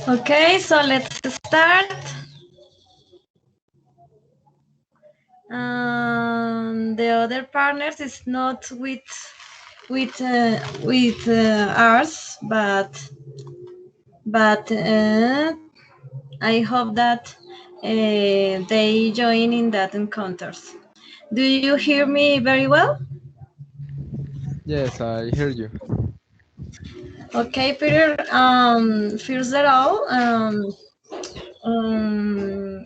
Okay, so let's start. The other partners is not with ours, but I hope that they join in that encounters. Do you hear me very well? Yes, I hear you. Okay, Peter. First of all,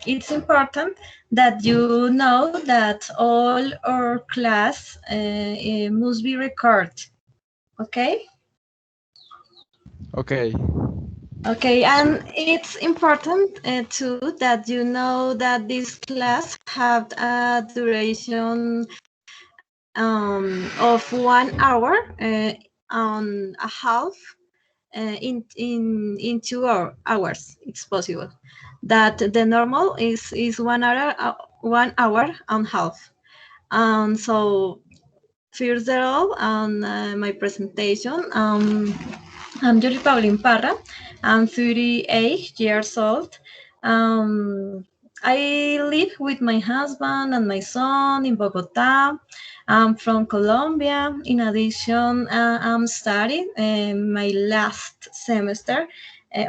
it's important that you know that all our class must be recorded. Okay. Okay. Okay, and it's important too that you know that this class have a duration of 1 hour on a half in 2 hours. It's possible that the normal is 1 hour 1 hour and half. So first of all, on my presentation, I'm Yuri Pauline Parra. I'm 38 years old. Um, I live with my husband and my son in Bogota. I'm from Colombia. In addition, I'm studying my last semester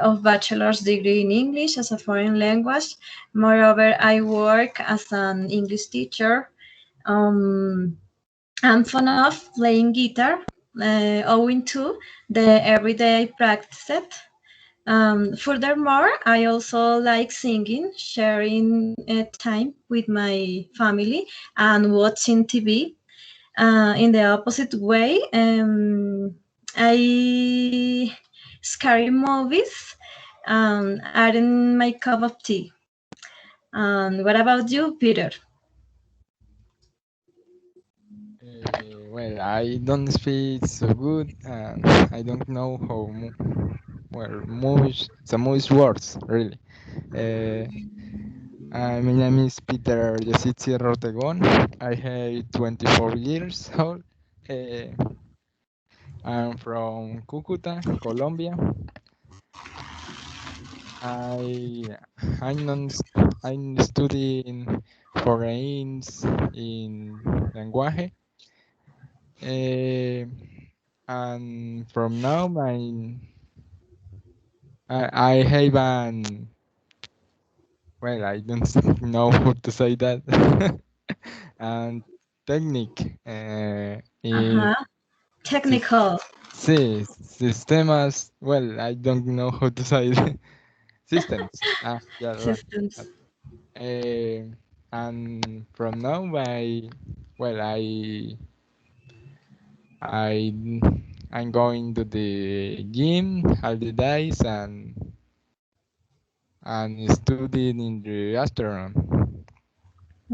of bachelor's degree in English as a foreign language. Moreover, I work as an English teacher. Um, I'm fond of playing guitar, owing to the everyday practice it. Furthermore, I also like singing, sharing time with my family, and watching TV. In the opposite way, I scary movies aren't my cup of tea. What about you, Peter? Well, I don't speak so good, and I don't know how much words really. Uh, my name is Peter Yositsi Rotegon. I have 24 years old. Uh, I'm from Cucuta, Colombia. I I'm non I'm studying foreign in language. Uh, and from now I have an well I don't know how to say that and technique in Uh-huh. sys- Technical sí, sistemas well I don't know how to say it. Systems yeah right. systems. Uh, and from now well I I'm going to the gym all the days and studying in the afternoon.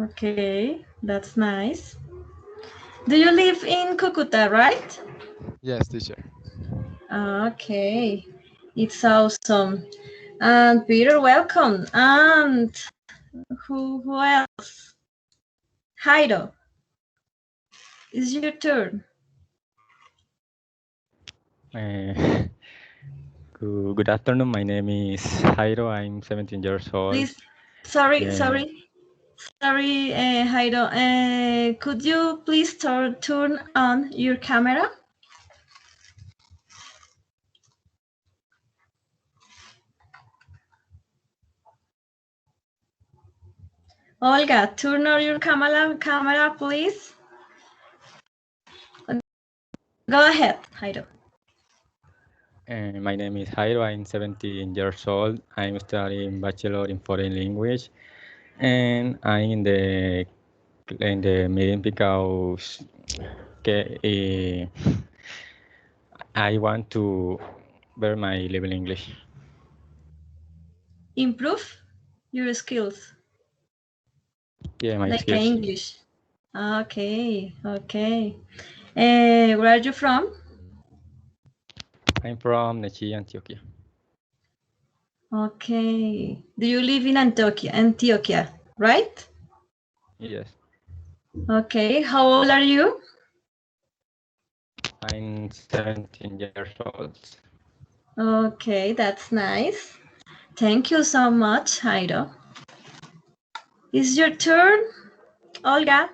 Okay, that's nice. Do you live in Cucuta, right? Yes, teacher. Okay, it's awesome. And Peter, welcome. And who else? Jairo, it's your turn. Uh, good afternoon. My name is Jairo. I'm 17 years old. Please, sorry, Uh, sorry, sorry, Jairo. Could you please turn on your camera? Olga, turn on your camera, please. Go ahead, Jairo. my name is Jairo. I'm 17 years old. I'm studying Bachelor in Foreign Language, and I'm in the meeting because I want to better my level English. Improve your skills, Yeah, my like skills. English. Okay, okay. Where are you from? I'm from Nechi, Antioquia. Okay. Do you live in Antioquia, right? Yes, Okay. How old are you? I'm 17 years old. Okay, that's nice. Thank you so much, Jairo. It's your turn, Olga.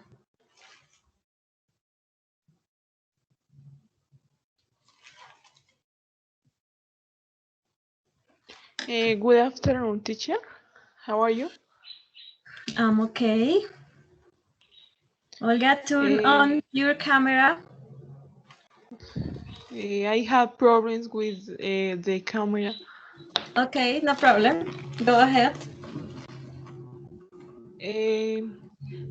Good afternoon, teacher. How are you? I'm okay. Olga, turn Uh, on your camera. I have problems with the camera. Okay, no problem. Go ahead. Uh,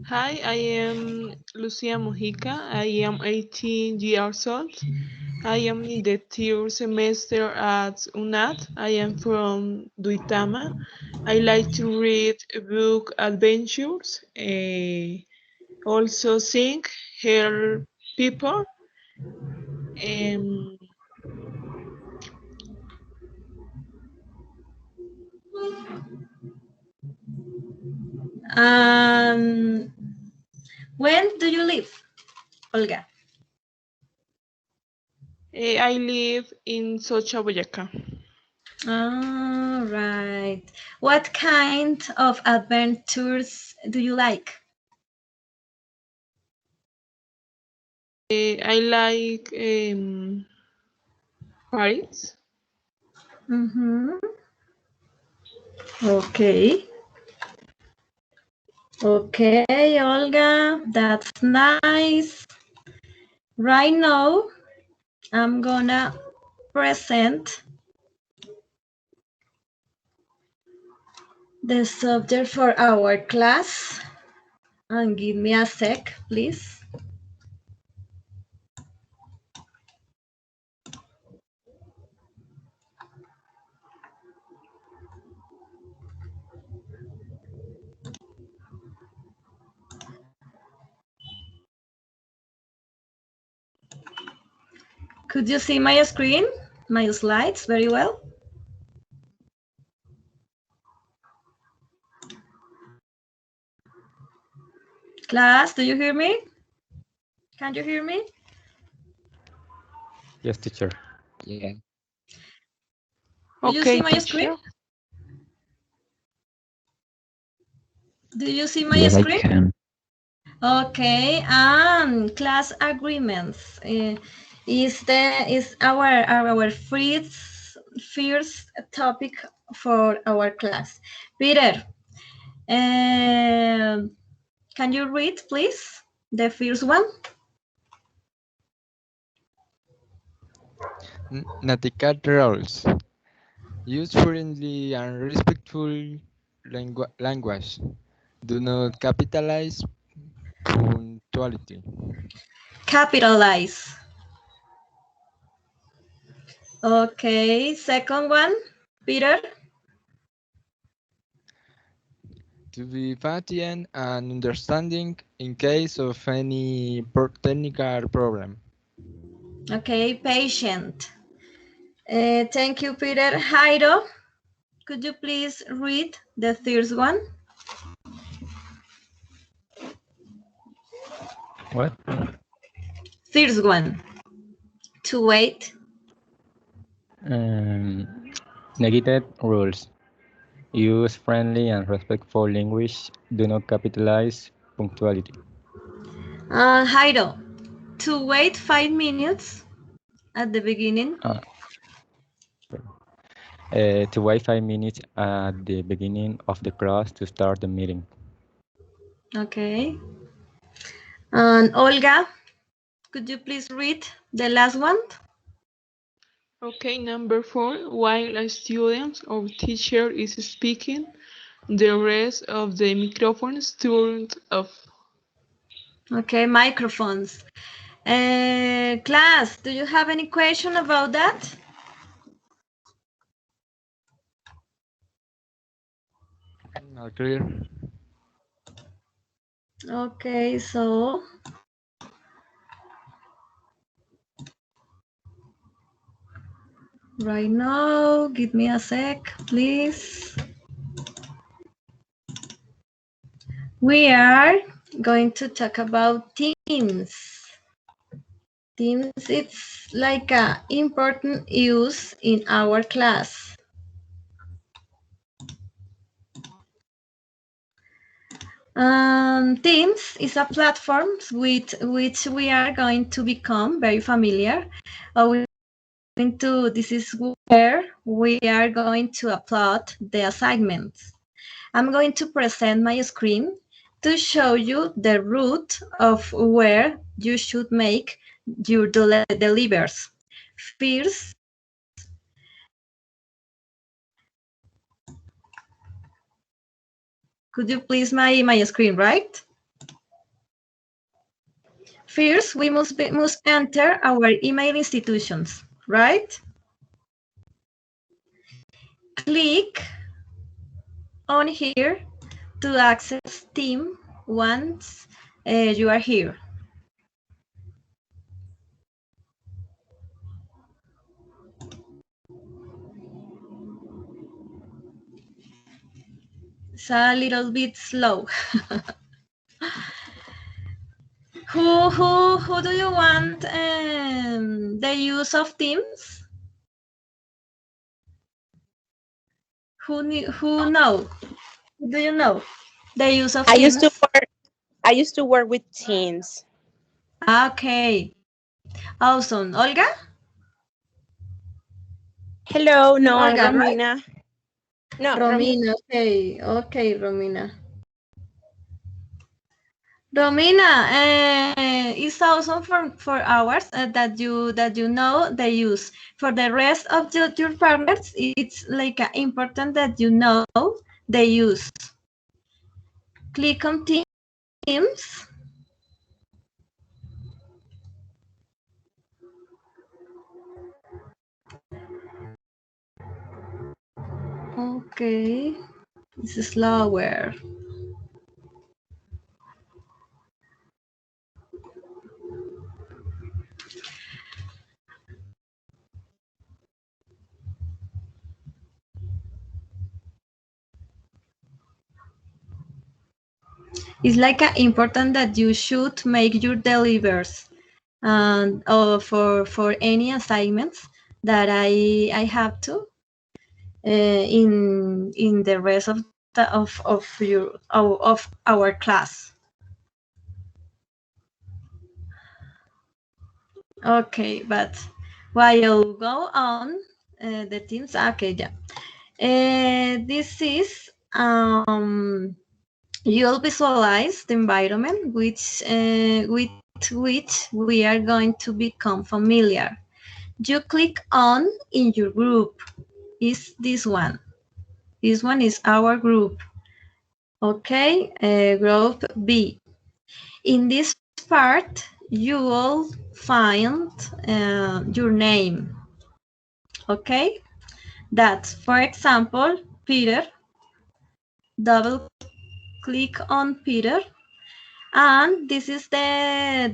Hi, I am Lucia Mojica. I am 18 years old. I am in the third semester at UNAT. I am from Duitama. I like to read book adventures, also sing, help people. Um, Um, when do you live, Olga? I live in Socha, Boyacá. All right. What kind of adventures do you like? I like Paris. Mm-hmm. Okay. Okay, Olga, that's nice. Right now, I'm gonna present the subject for our class. And give me a sec, please. Could you see my screen, my slides very well? Class, do you hear me? Can you hear me? Yes, teacher. Yeah. Do you Okay, see my screen? teacher. Do you see my Yes, I screen? can. Okay, class agreements is our first topic for our class. Peter, can you read, please, the first one? Netiquette rules. Use friendly and respectful language. Do not capitalize punctuality. Capitalize. Okay, second one, Peter. To be patient and understanding in case of any technical problem. Okay, patient. Thank you, Peter. Jairo, could you please read the third one? What? Third one. To wait. Um, Negative rules. Use friendly and respectful language. Do not capitalize punctuality. Jairo, to wait 5 minutes at the beginning. To wait 5 minutes at the beginning of the class to start the meeting. Okay. And Olga, could you please read the last one? Okay, number 4. While a student or teacher is speaking, the rest of the microphones turned off. Okay, microphones. Class, do you have any question about that? Not clear. Okay, so right now, give me a sec, please. We are going to talk about teams. Teams, it's like a important use in our class. Teams is a platform with which we are going to become very familiar. This is where we are going to upload the assignments. I'm going to present my screen to show you the route of where you should make your delivers. First, could you please my screen, right? First, we must enter our email institutions, right? Click on here to access team once you are here. It's a little bit slow. Who do you want the use of Teams? Who know? Do you know the use of Teams? I used to work with teams. Okay, awesome. Olga? Hello, no, I'm Olga, right? Romina. No, Romina, okay, Romina. Romina, it's awesome for hours that you know the use. For the rest of your partners, it's like important that you know the use. Click on Teams. Okay, this is slower. It's like important that you should make your delivers and for any assignments that I have to in the rest of of our class. Okay, but while go on the teams. Okay, yeah. This is you'll visualize the environment with which we are going to become familiar. You click on in your group. Is this one? This one is our group. Okay, group B. In this part, you will find your name. Okay, that's for example Peter. Double click on Peter, and this is the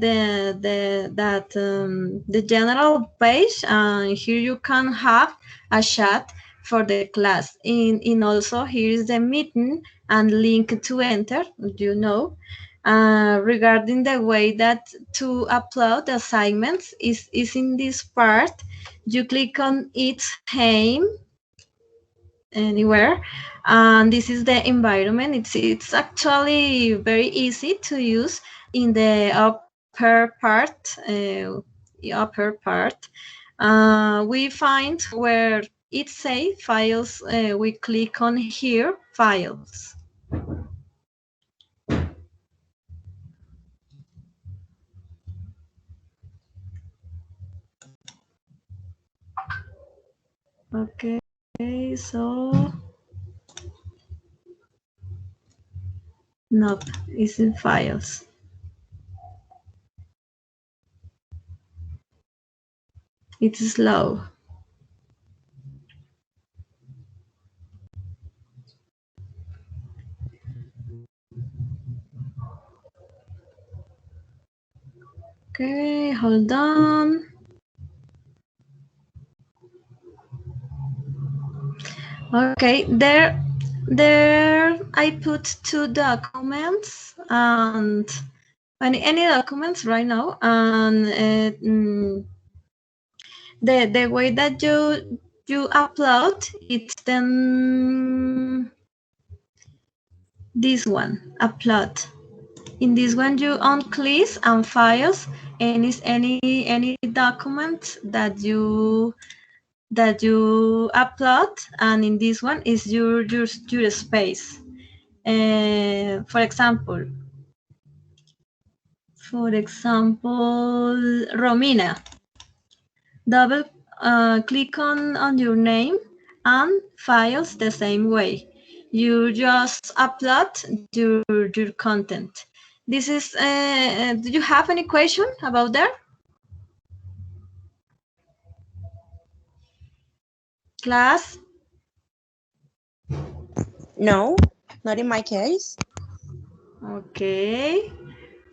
general page, and here you can have a chat for the class. In also here is the meeting and link to enter, you know. Regarding the way that to upload assignments is in this part. You click on its name anywhere, and this is the environment. It's actually very easy to use. In the upper part we find where it say files. We click on here, files. Okay, so nope, it's in files. It's slow. Okay, hold on. Okay, there I put two documents, and any documents right now, and the way that you upload, it's then this one, upload. In this one, you on clicks and files any document that you upload, and in this one is your space. For example, Romina. Double click on your name and files the same way. You just upload your content. This is. Do you have any question about that? Class? No, not in my case. Okay.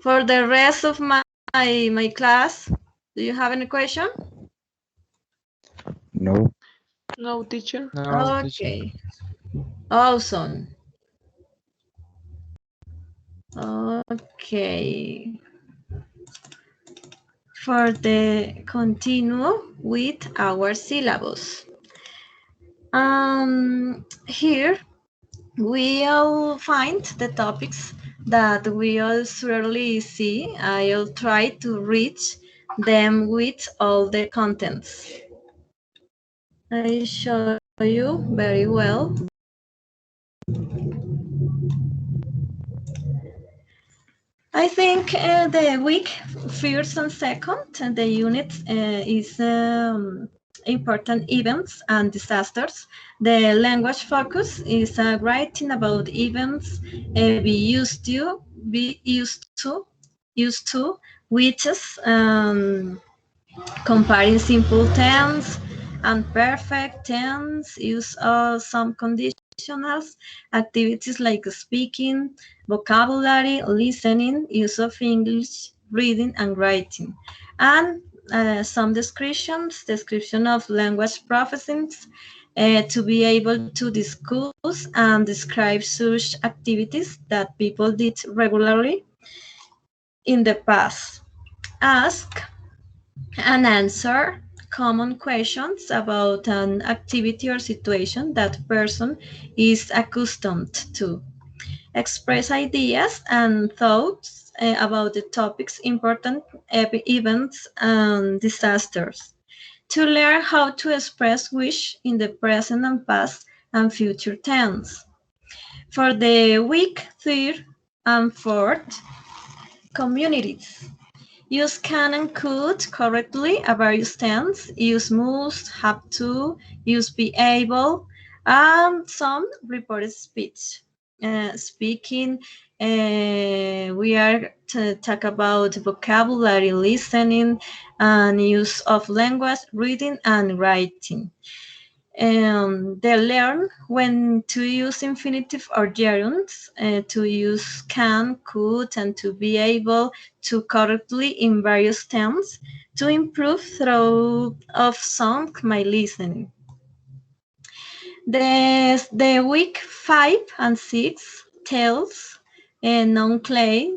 For the rest of my class, do you have any question? No. No, teacher. No, teacher. Okay. Awesome. Okay. For the continue with our syllabus. Here we'll find the topics that we'll surely see. I'll try to reach them with all the contents. I show you very well. I think the week first and second, the unit is important events and disasters. The language focus is writing about events be used to, which is comparing simple tense and perfect tense, use of some conditionals, activities like speaking, vocabulary, listening, use of English, reading and writing, and some description of language processings to be able to discuss and describe such activities that people did regularly in the past. Ask and answer common questions about an activity or situation that person is accustomed to. Express ideas and thoughts about the topics, important events and disasters. To learn how to express wish in the present and past and future tense. For the week third and fourth, communities. Use can and could correctly a various tense. Use must, have to, use be able, and some reported speech. Speaking, we are to talk about vocabulary, listening, and use of language, reading, and writing. They learn when to use infinitive or gerunds, to use can, could, and to be able to correctly in various terms to improve through of song my listening. The week 5 and 6 tells non-clauses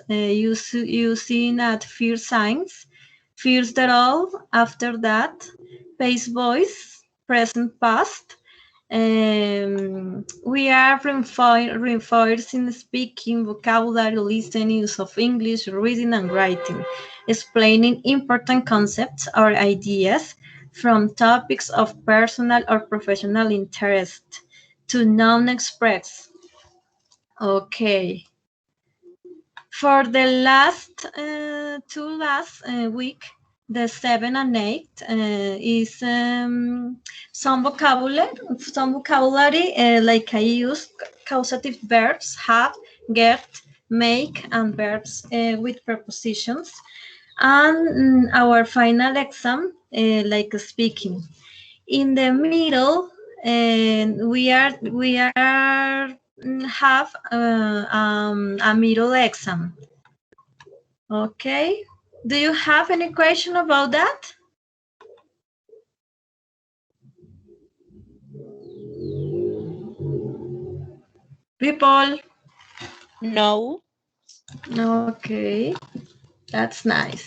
using at first signs, first at all, after that, base voice, present past. We are reinforcing speaking, vocabulary, listening, use of English, reading and writing, explaining important concepts or ideas from topics of personal or professional interest to non-express. Okay. For the last week, the 7 and 8 is some vocabulary like I use causative verbs, have, get, make, and verbs with prepositions. And our final exam, like speaking. In the middle, we are have a middle exam. Okay. Do you have any question about that? People? No. Okay, that's nice.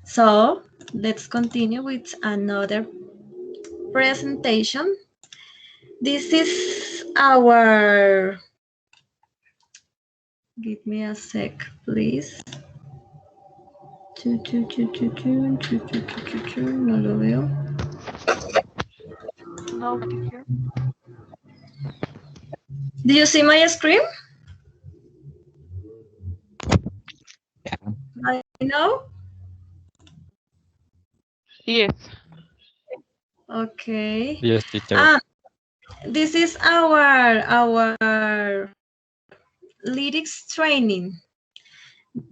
So let's continue with another presentation. This is our, give me a sec, please. No lo veo. No, teacher. Do you see my screen? I know. Yes. Okay. Yes, teacher. This is our lyrics training.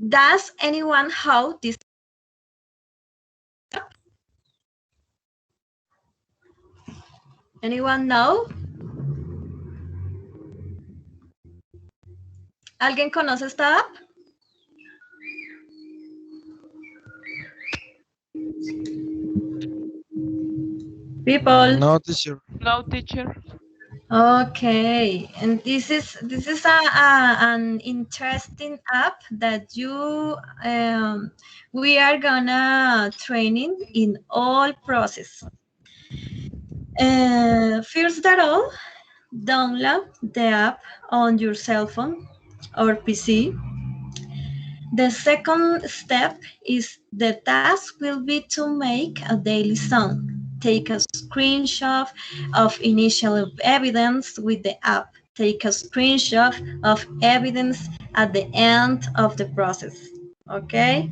Does anyone how this? Anyone know? ¿Alguien conoce esta app? People. No, teacher. No, teacher. Okay, and this is an interesting app that we are gonna training in all process. First of all, download the app on your cell phone or PC. The second step is the task will be to make a daily song. Take a screenshot of initial evidence with the app. Take a screenshot of evidence at the end of the process. Okay?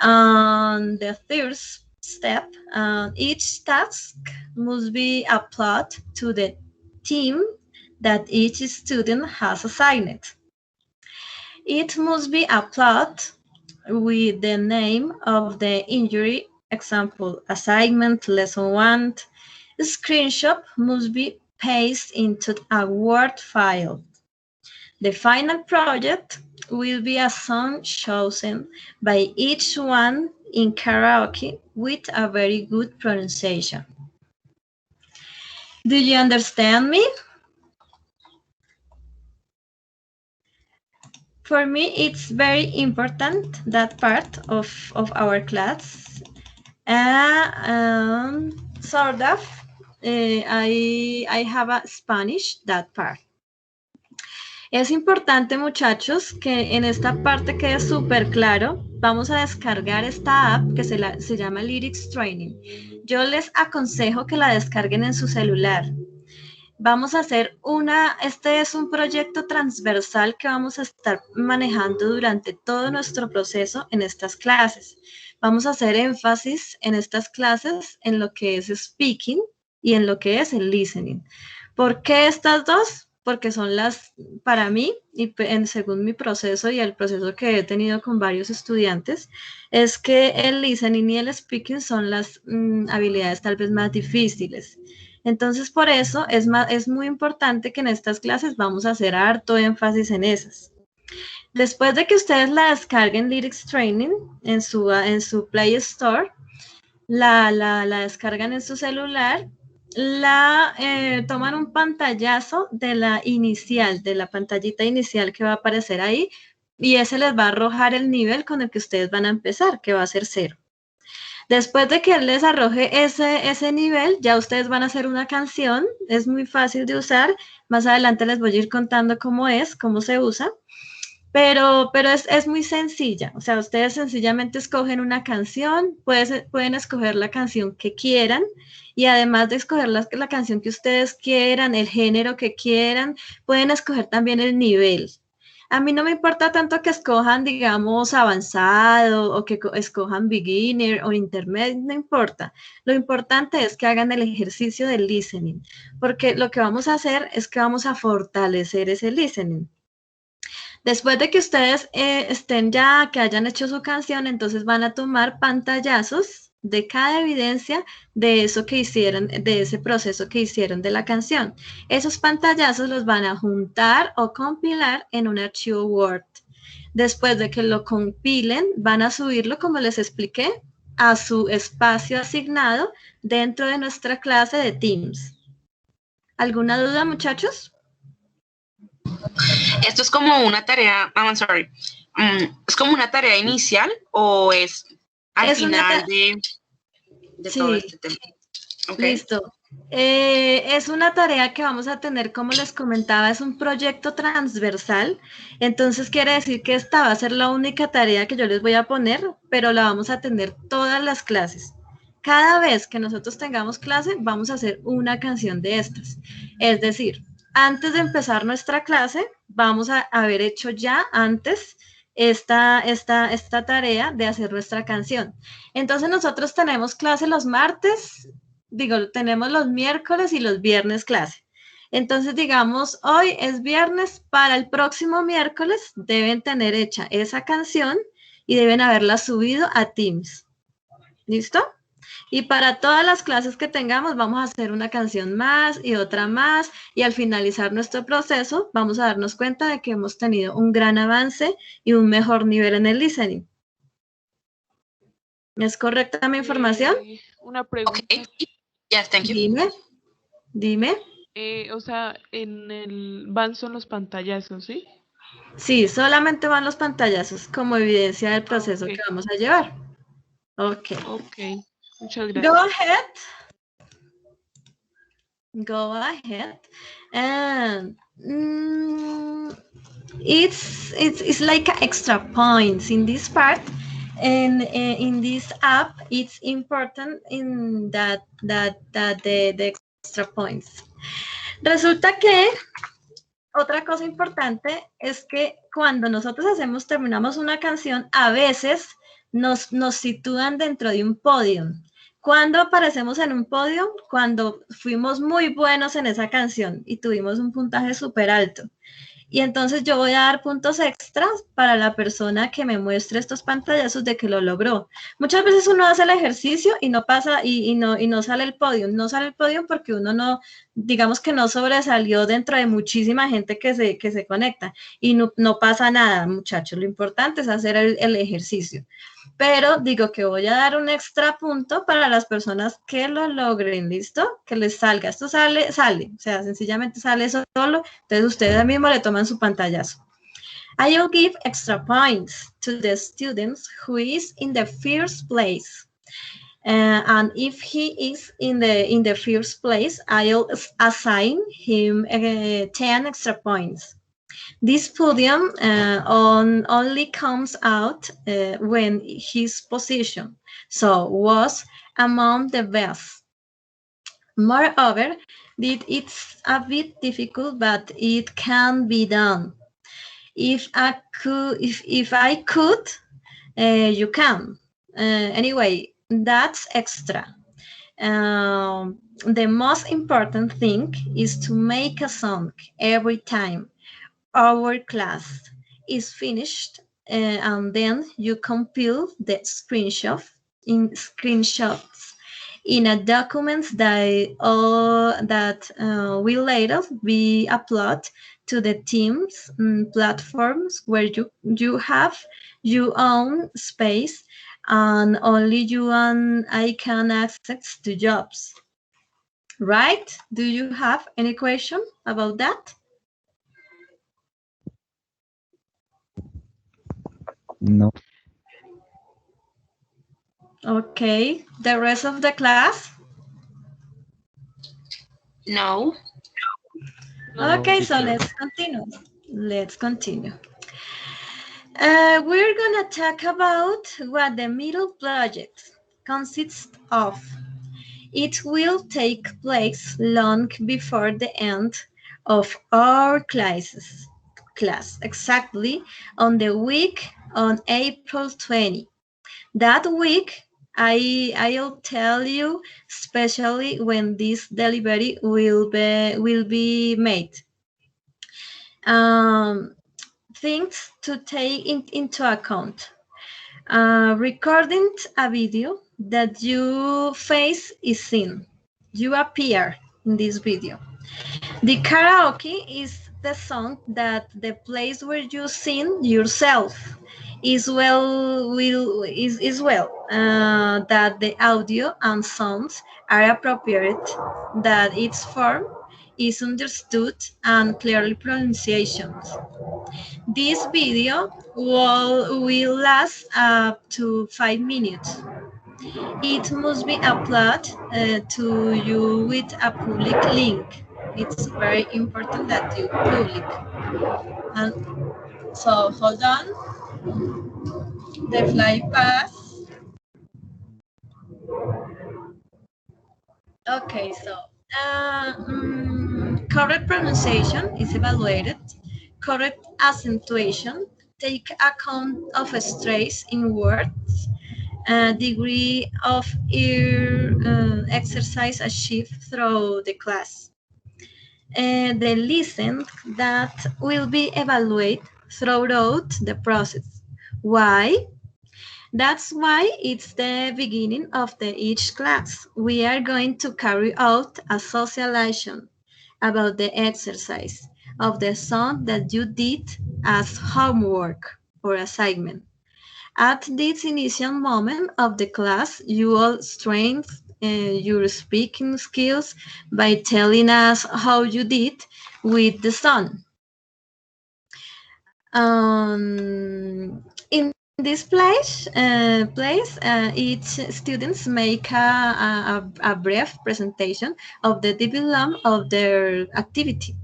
And the third step, each task must be applied to the team that each student has assigned. It must be applied with the name of the injury, example, assignment, lesson 1. The screenshot must be pasted into a Word file. The final project will be a song chosen by each one in karaoke with a very good pronunciation. Do you understand me? For me, it's very important, that part of our class. Sort of, I have a Spanish, that part. Es importante, muchachos, que en esta parte quede súper claro. Vamos a descargar esta app que se llama Lyrics Training. Yo les aconsejo que la descarguen en su celular. Vamos a hacer este es un proyecto transversal que vamos a estar manejando durante todo nuestro proceso en estas clases. Vamos a hacer énfasis en estas clases en lo que es speaking y en lo que es el listening. ¿Por qué estas dos? Porque son para mí, y según mi proceso y el proceso que he tenido con varios estudiantes, es que el listening y el speaking son las habilidades tal vez más difíciles. Entonces, por eso es muy importante que en estas clases vamos a hacer harto énfasis en esas. Después de que ustedes la descarguen Lyrics Training en su Play Store, la descargan en su celular, toman un pantallazo de la pantallita inicial que va a aparecer ahí, y ese les va a arrojar el nivel con el que ustedes van a empezar, que va a ser 0. Después de que él les arroje ese nivel, ya ustedes van a hacer una canción. Es muy fácil de usar. Más adelante les voy a ir contando cómo se usa. Pero es muy sencilla. O sea, ustedes sencillamente escogen una canción, pueden escoger la canción que quieran, y además de escoger la canción que ustedes quieran, el género que quieran, pueden escoger también el nivel. A mí no me importa tanto que escojan, digamos, avanzado o que escojan beginner o intermedio, no importa. Lo importante es que hagan el ejercicio del listening, porque lo que vamos a hacer es que vamos a fortalecer ese listening. Después de que ustedes que hayan hecho su canción, entonces van a tomar pantallazos de cada evidencia de eso que hicieron, de ese proceso que hicieron de la canción. Esos pantallazos los van a juntar o compilar en un archivo Word. Después de que lo compilen, van a subirlo, como les expliqué, a su espacio asignado dentro de nuestra clase de Teams. ¿Alguna duda, muchachos? ¿Esto es como una tarea, I'm sorry, es como una tarea inicial o es al Es una final de todo sí, este tema? Ok. listo. Es una tarea que vamos a tener, como les comentaba, es un proyecto transversal. Entonces quiere decir que esta va a ser la única tarea que yo les voy a poner, pero la vamos a tener todas las clases. Cada vez que nosotros tengamos clase, vamos a hacer una canción de estas. Es decir, antes de empezar nuestra clase, vamos a haber hecho ya antes esta tarea de hacer nuestra canción. Entonces nosotros tenemos clase los martes, digo, tenemos los miércoles y los viernes clase. Entonces, digamos, hoy es viernes, para el próximo miércoles deben tener hecha esa canción y deben haberla subido a Teams. ¿Listo? Y para todas las clases que tengamos, vamos a hacer una canción más y otra más. Y al finalizar nuestro proceso, vamos a darnos cuenta de que hemos tenido un gran avance y un mejor nivel en el listening. ¿Es correcta mi información? Una Ok. pregunta. Yes, thank you. Dime. O sea, en el van son los pantallazos, ¿sí? Sí, solamente van los pantallazos como evidencia del proceso ok. que vamos a llevar. Ok. Ok, muchas Go gracias. ahead. Go ahead. And it's like extra points in this part. And in this app, it's important in that the extra points. Resulta que otra cosa importante es que cuando nosotros terminamos una canción, a veces nos sitúan dentro de un podio. ¿Cuándo aparecemos en un podio? Cuando fuimos muy buenos en esa canción y tuvimos un puntaje súper alto. Y entonces yo voy a dar puntos extras para la persona que me muestre estos pantallazos de que lo logró. Muchas veces uno hace el ejercicio y no pasa y no sale el podio. No sale el podio porque uno no, digamos que no sobresalió dentro de muchísima gente que se conecta. Y no pasa nada, muchachos. Lo importante es hacer el ejercicio. Pero digo que voy a dar un extra punto para las personas que lo logren, ¿listo? Que les salga. Esto sale, o sea, sencillamente sale solo. Entonces ustedes mismos le toman su pantallazo. I will give extra points to the students who is in the first place. And if he is in the first place, I'll assign him 10 extra points. This podium only comes out when his position so was among the best. Moreover, it's a bit difficult, but it can be done. If I could, you can. Anyway, that's extra. The most important thing is to make a song every time our class is finished, and then you compile the screenshots in a document that will later be uploaded to the Teams platforms where you have your own space and only you and I can access to jobs. Right? Do you have any question about that? No. Okay, the rest of the class? No. No, Okay, so teacher. let's continue. Let's continue. We're gonna talk about what the middle project consists of. It will take place long before the end of our class, exactly on the week on April 20. That week, I'll tell you, especially when this delivery will be made. Things to take into account. Recording a video that your face is seen. You appear in this video. The karaoke is the song that the place where you sing yourself is that the audio and sounds are appropriate, that its form is understood and clearly pronunciation. This video will last up to 5 minutes. It must be uploaded to you with a public link. It's very important that you public. And so hold on. The fly pass. Okay, so correct pronunciation is evaluated. Correct accentuation take account of stress in words. Degree of ear exercise achieved through the class. The listen that will be evaluated throughout the process. Why? That's why it's the beginning of each class. We are going to carry out a socialization about the exercise of the song that you did as homework or assignment. At this initial moment of the class, you will strengthen your speaking skills by telling us how you did with the song. In this place, each students make a brief presentation of the development of their activity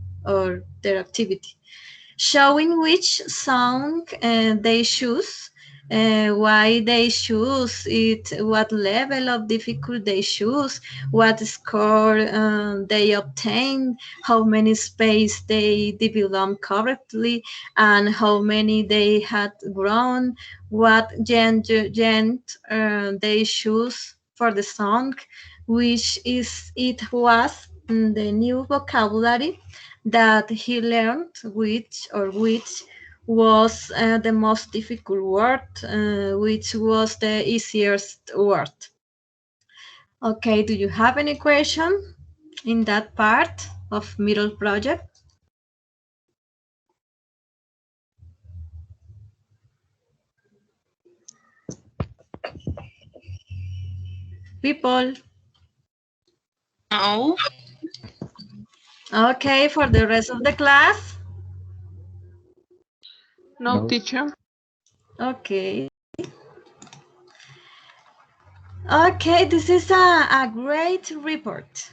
showing which song they choose, why they choose it, what level of difficulty they choose, what score they obtain, how many space they develop correctly, and how many they had grown, what genre they choose for the song, which is it was the new vocabulary that he learned which was the most difficult word, which was the easiest word. Okay, do you have any question in that part of middle project? People? No. Okay, for the rest of the class? No, No. teacher. Okay. Okay, this is a great report.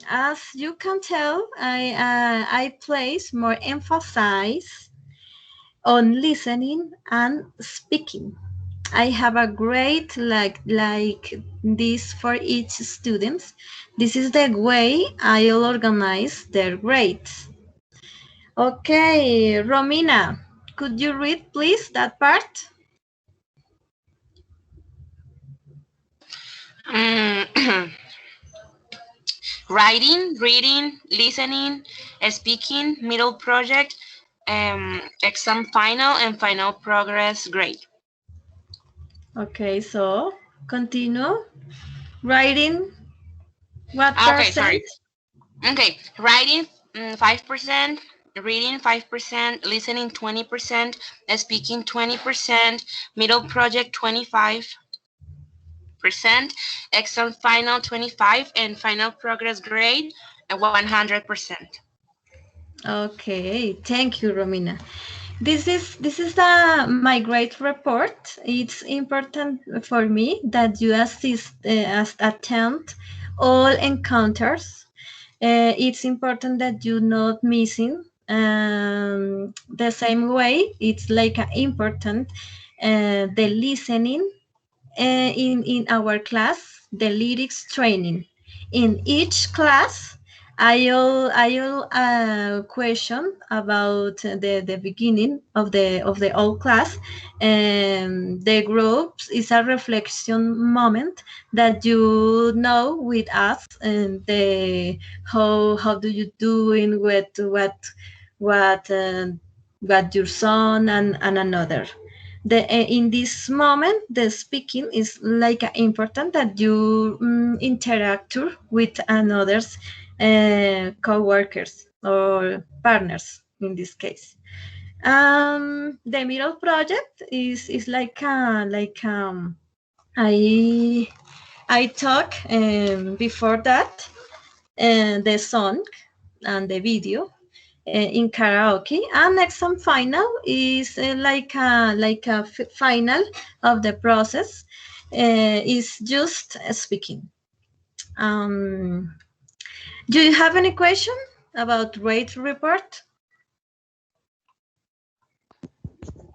As you can tell, I place more emphasis on listening and speaking. I have a grade like this for each student. This is the way I'll organize their grades. Okay, Romina, could you read please that part? Mm, writing, reading, listening, speaking, middle project, exam final, and final progress grade. Okay, so continue. Writing, what Okay, percent? sorry. Okay, writing 5%, reading 5%, listening 20%, speaking 20%, middle project 25%, exam final 25, and final progress grade 100%. Okay, thank you, Romina. This is my great report. It's important for me that you attend all encounters. It's important that you not missing. The same way, it's like important the listening in our class, the lyrics training. In each class, I'll question about the beginning of the old class. The groups is a reflection moment that you know with us and the how do you doing with what what your son and another in this moment the speaking is like important that you interact with another's co-workers or partners in this case. The middle project is I talk before that the song and the video in karaoke. And exam final is like a final of the process. Is just speaking. Um, do you have any question about rate report?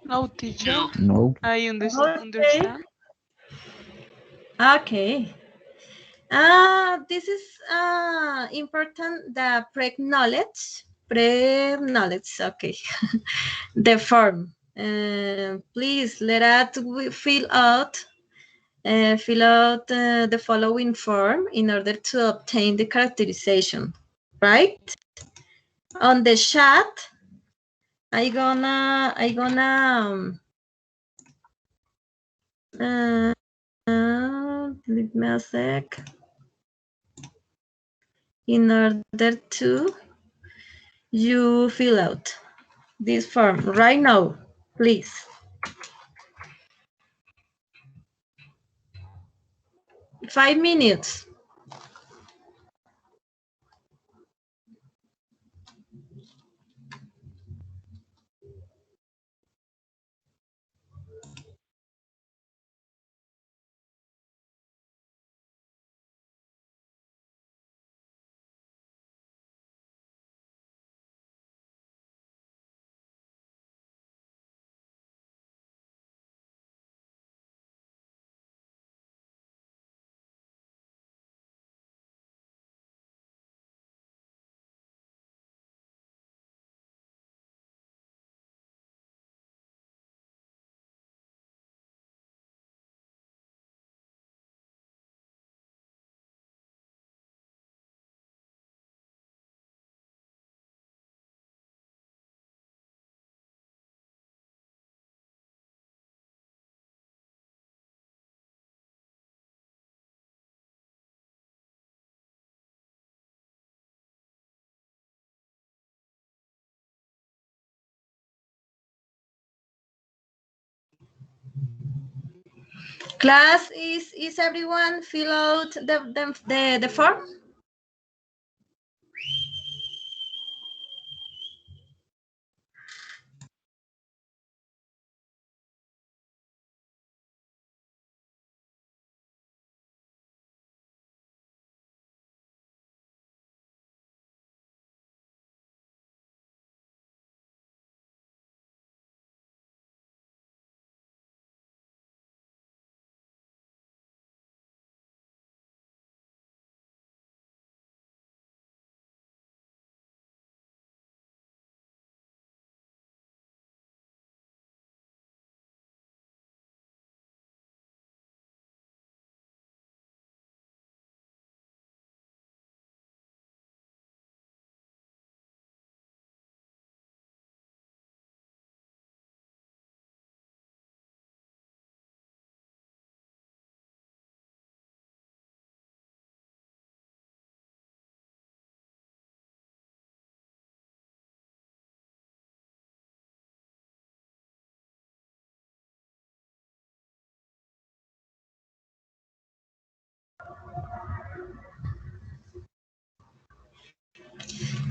No, teacher. No. I Okay. understand. Okay. This is important, the pre-knowledge, okay. The form. Please let us fill out the following form in order to obtain the characterization, right? On the chat, I gonna let me a sec. In order to you fill out this form right now, please. Five minutes. Class, is everyone fill out the form?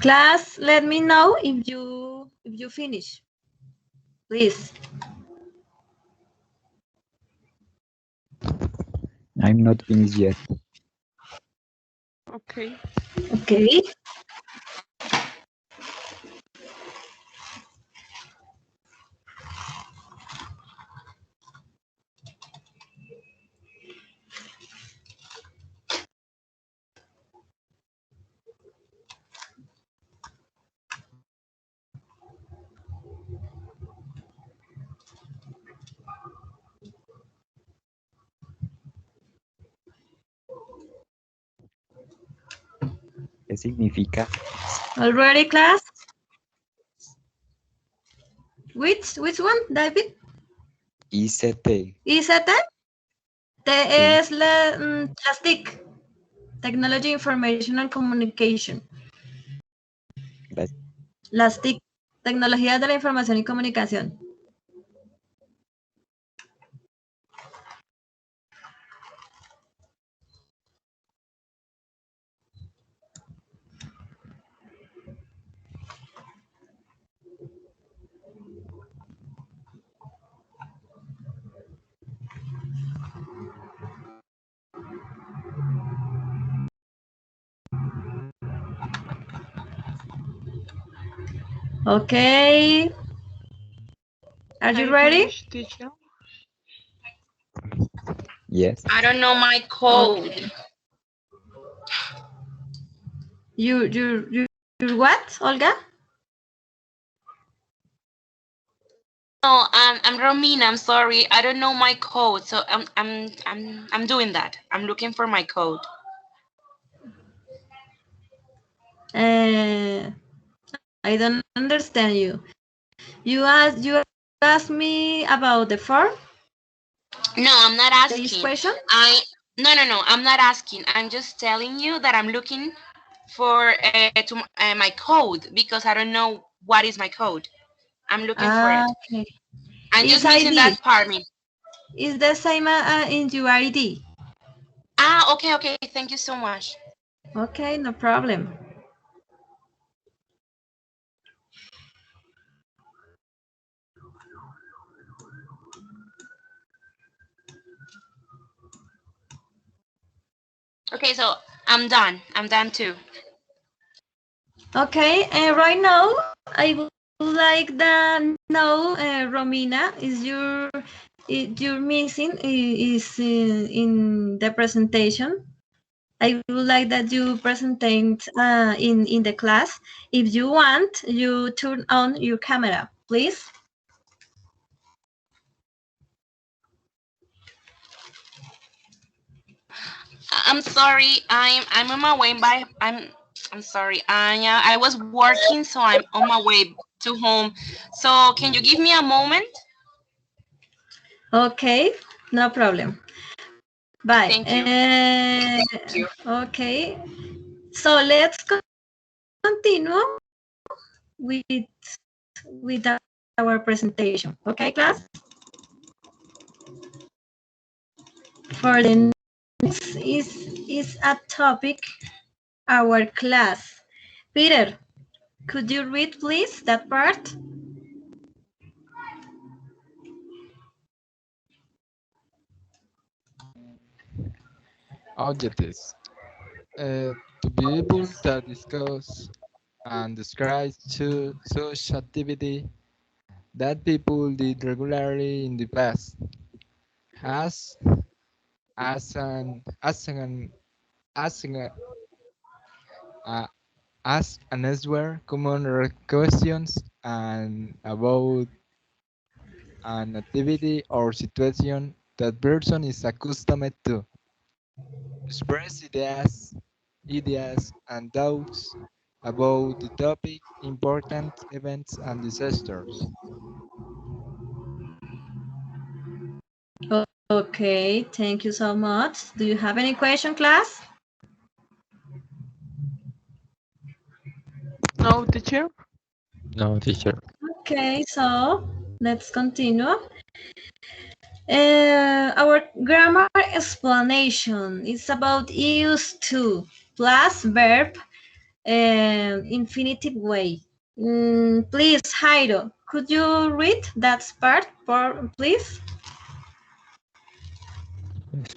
Class, let me know if you finish, please. I'm not finished yet. Okay. Okay. ¿Qué significa Already, class? Which one, David? ICT? ICT? T Sí, es las TIC, Technology, Information and Communication. gracias. Las TIC, Tecnologías de la Información y Comunicación. Okay. Are you I ready? finish, teacher. Yes. I don't know my Okay. code. You what, Olga? No, I'm Romina. I'm sorry. I don't know my code, so I'm doing that. I'm looking for my code. Uh, I don't understand you. You asked me about the form, No, I'm not this asking. question. I no. I'm not asking. I'm just telling you that I'm looking for my code because I don't know what is my code. I'm looking for Ah, it. okay. I'm Is just missing ID. that part. Me. Is the same in your ID. Ah, okay, okay. Thank you so much. Okay, no problem. Okay, so I'm done. I'm done too. Okay, right now I would like that know, Romina, is you're missing is in the presentation. I would like that you present in the class. If you want, you turn on your camera, please. I'm sorry. I'm on my way by. I'm sorry. I was working, so I'm on my way to home. So can you give me a moment? Okay, no problem. Bye. Thank you. Okay, so let's continue with our presentation. Okay, class. For the next is a topic our class. Peter, could you read please that part? Objectives. To be able to discuss and describe such activity that people did regularly in the past has as an as an as an ask and answer common questions and about an activity or situation that person is accustomed to express ideas and doubts about the topic, important events and disasters. Okay, thank you so much. Do you have any question, class? No, teacher. No, teacher. Okay, so let's continue. Our grammar explanation is about used to plus verb infinitive way. Please, Jairo, could you read that part, please? Yes.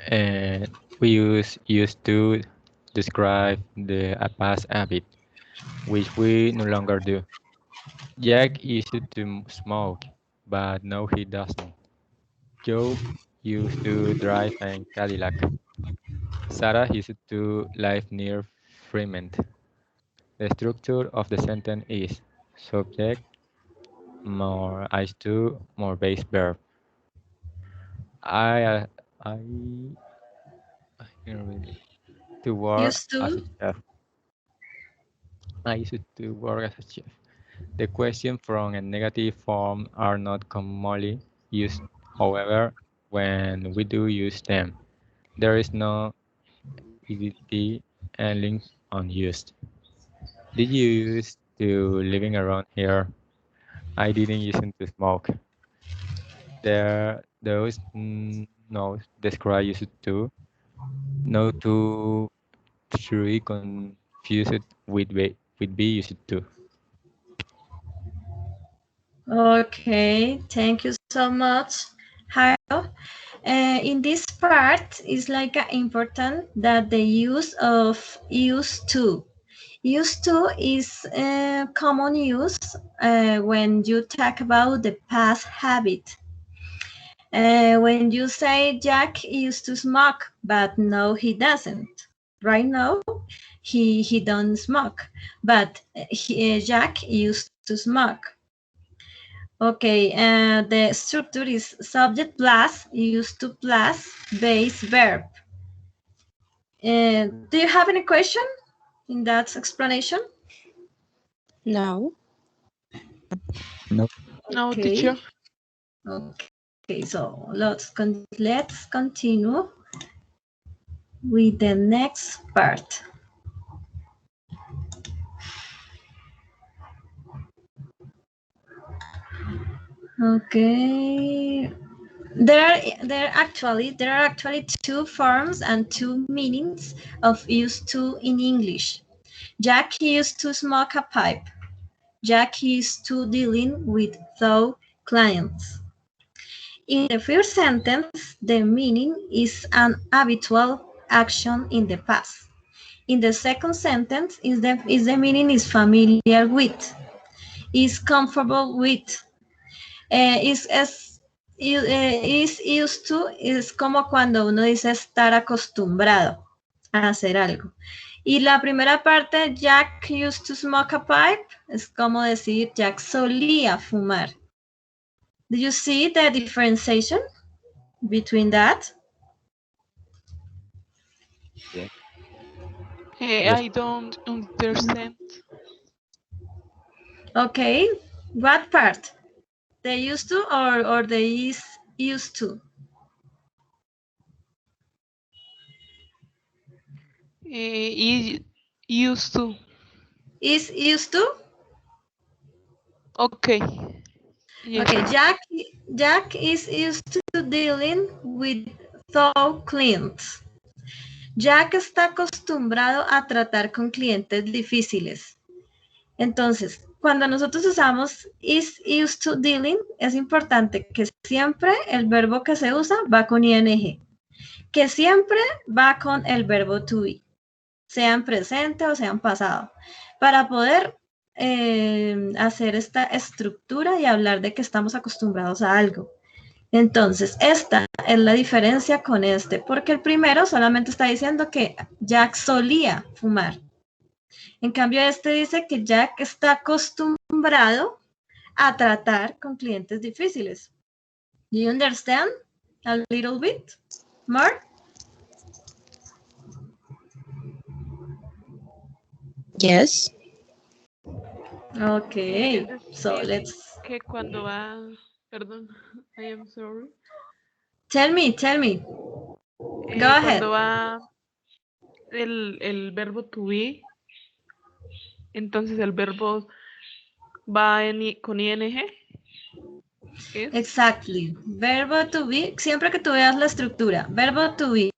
And we use used to describe a past habit, which we no longer do. Jack used to smoke, but now he doesn't. Joe used to drive a Cadillac. Sarah used to live near Fremont. The structure of the sentence is subject more is to more base verb. I uh, I can read it. To work Used as to. a chef. I used to work as a chef. The questions from a negative form are not commonly used. However, when we do use them, there is no ed ending unused. Did you used to living around here? I didn't used to smoke. Those no describe used to no to three confused with be used to. Okay, thank you so much, Jairo. In this part, it's like important that the use of used to. Used to is common use when you talk about the past habit. When you say Jack used to smoke, but no, he doesn't. Right now, he don't smoke, but Jack used to smoke. Okay, the structure is subject plus used to plus base verb. Do you have any question in that explanation? No. No. No, Okay. teacher. Okay, so let's continue with the next part. Okay. There are actually two forms and two meanings of used to in English. Jack used to smoke a pipe. Jack used to dealing with thought clients. In the first sentence, the meaning is an habitual action in the past. In the second sentence, is the meaning is familiar with, is comfortable with, is used to, es como cuando uno dice estar acostumbrado a hacer algo. Y la primera parte, Jack used to smoke a pipe, es como decir Jack solía fumar. Do you see the differentiation between that? Yes. Yes. I don't understand. Okay, what part? They used to or they is used to? He used to. Is used to? Okay. Yes. Okay, Jack is used to dealing with thought clients. Jack está acostumbrado a tratar con clientes difíciles. Entonces, cuando nosotros usamos is used to dealing, es importante que siempre el verbo que se usa va con ing, que siempre va con el verbo to be, sea en presente o sea en pasado, para poder hacer esta estructura y hablar de que estamos acostumbrados a algo. Entonces, esta es la diferencia con este, porque el primero solamente está diciendo que Jack solía fumar. En cambio, este dice que Jack está acostumbrado a tratar con clientes difíciles. Do you understand a little bit more? Yes. Okay, Es so decir, let's que cuando va, perdón, I am sorry. tell me, go ahead. Cuando va el verbo to be, entonces el verbo va con ing, es. Exactly. Verbo to be, siempre que tú veas la estructura, verbo to be,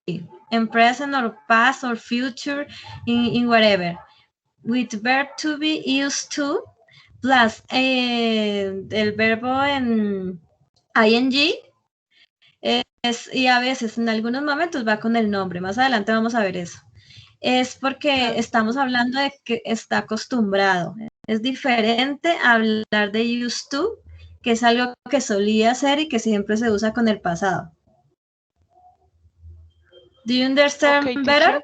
en present or past or future, in whatever, with verb to be used to, plus el verbo en ing, y a veces en algunos momentos va con el nombre, más adelante vamos a ver eso. Es porque Ah, estamos hablando de que está acostumbrado. Es diferente a hablar de used to, que es algo que solía hacer y que siempre se usa con el pasado. Do you understand okay, better?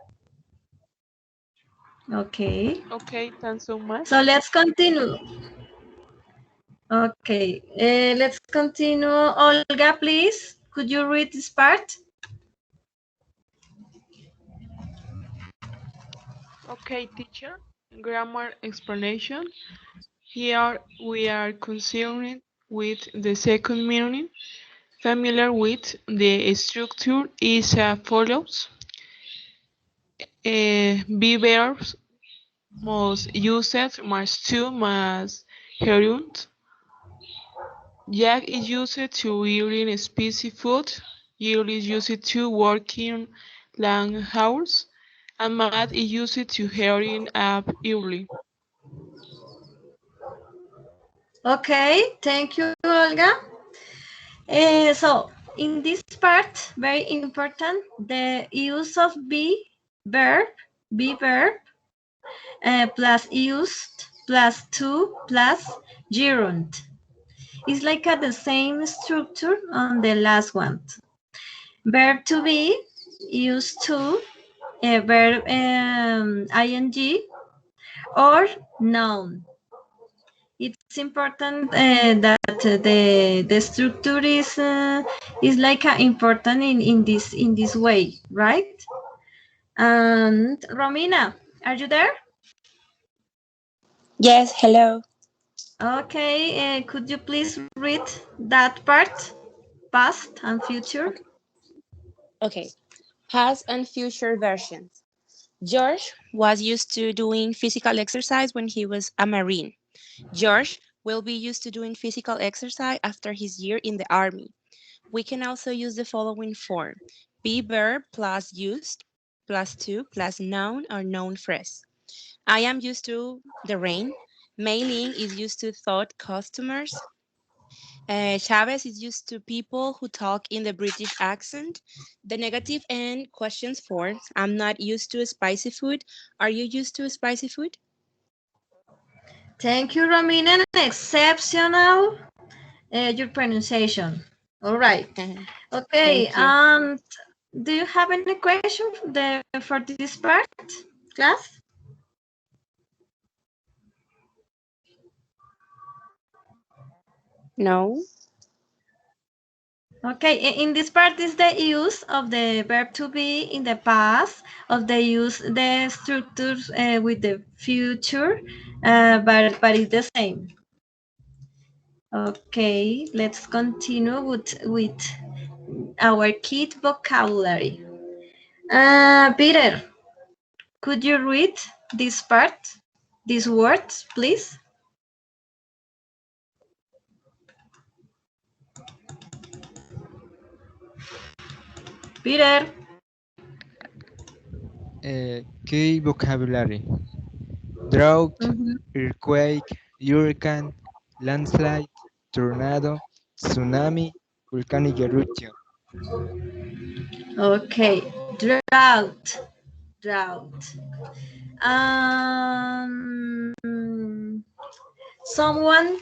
teacher. Okay. Okay, thanks so much. So let's continue. Okay, let's continue. Olga, please, could you read this part? Okay, teacher. Grammar explanation. Here we are concerned with the second meaning. Familiar with the structure is as follows. Be verbs must used must to must herund. Jack is used to eating spicy food. Jill is used to working long hours. And Matt is used to hurrying up early. Okay, thank you, Olga. So in this part, very important, the use of be verb, plus used plus to plus gerund. It's like the same structure on the last one. Verb to be, used to, verb ing, or noun. It's important that the structure is like important in this way, right? And Romina, are you there? Yes, hello. Okay, could you please read that part, past and future? Okay. Okay. Past and future versions. George was used to doing physical exercise when he was a Marine. George will be used to doing physical exercise after his year in the Army. We can also use the following form: be verb plus used plus to plus noun or noun phrase. I am used to the rain. Mailing is used to thought customers. Chavez is used to people who talk in the British accent. The negative and questions forms. I'm not used to spicy food. Are you used to spicy food? Thank you, Romina. Exceptional your pronunciation. All right. Okay. Thank you. Do you have any question for this part, class? No. Okay. In this part is the use of the verb to be in the past, of the structures with the future, but it's the same. Okay. Let's continue with our kid vocabulary. Peter, could you read this part, these words, please? Peter. Key vocabulary: drought, Mhm. earthquake, hurricane, landslide, tornado, tsunami, volcanic eruption. Okay, drought. Um, someone,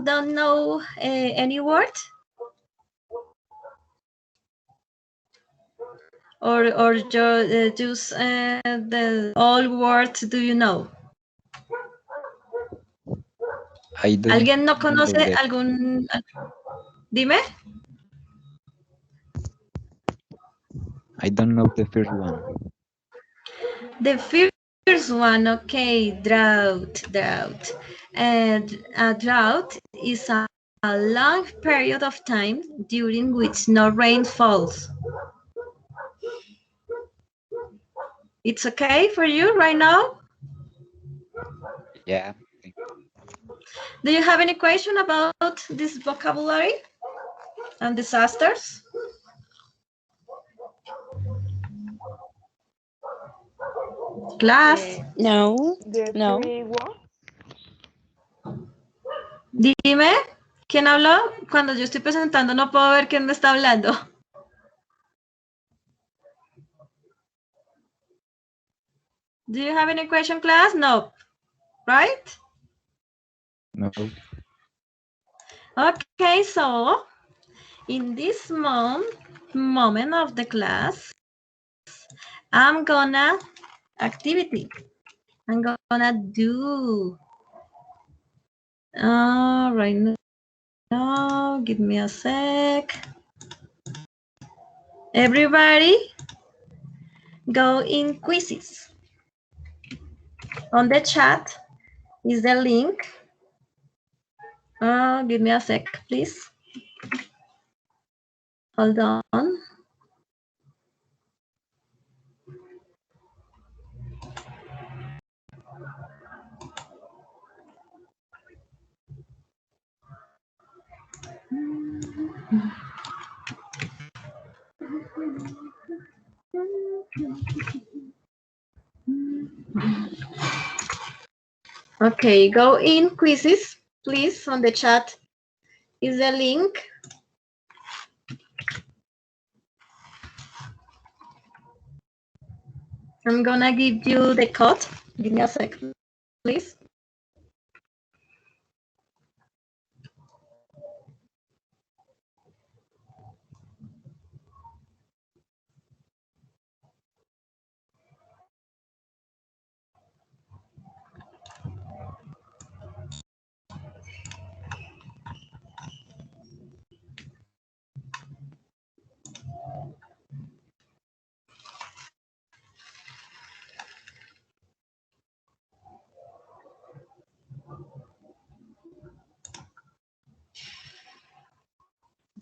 don't know any word, or just the all words. Do you know? I don't ¿Alguien no know conoce that. algún? Dime. I don't know the first one. The first one, okay, drought. And a drought is a long period of time during which no rain falls. It's okay for you right now? Yeah. Do you have any question about this vocabulary and disasters? Class, No. The No. three what? dime, ¿quién habló? Cuando yo estoy presentando no puedo ver quién me está hablando. Do you have any question, class? No, right? No. Okay, so in this moment of the class, I'm gonna activity. I'm gonna do right now. Give me a sec. Everybody, go in quizzes. On the chat is the link. Give me a sec, please. Hold on. Okay, go in quizzes, please. On the chat is the link. I'm gonna give you the code. Give me a sec, please.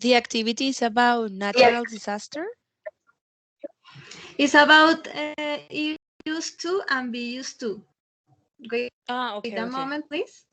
The activity is about natural disaster. It's about used to and be used to. Wait Okay, a okay. moment, please.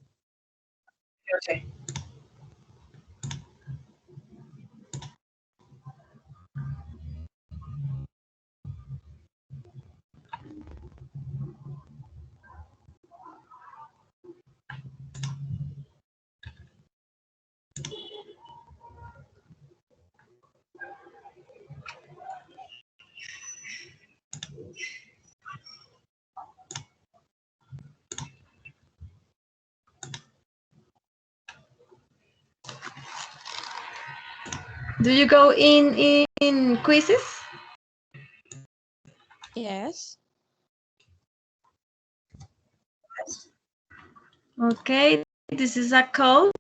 Do you go in quizzes? Yes. Okay, this is a code.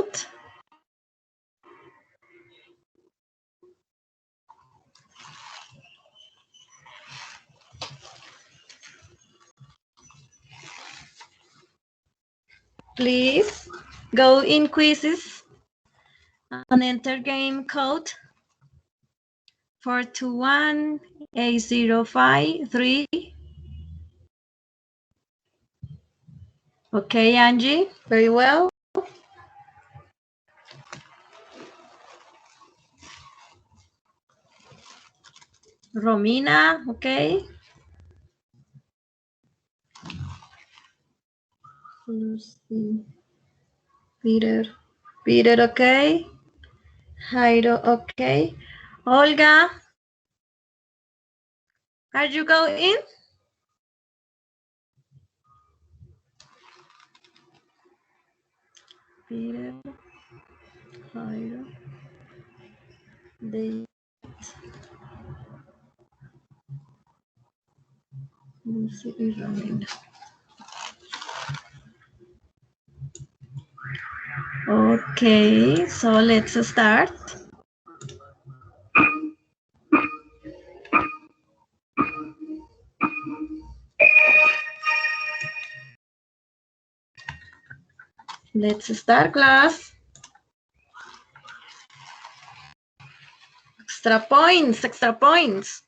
Please go in quizzes and enter game code 4218053. Okay, Angie, very well. Romina, okay. Lucy, Peter, okay. Jairo, okay. Olga, are you going? Peter, Jairo, Date, Lucy y Romina. Okay, so let's start. Let's start class. Extra points, extra points.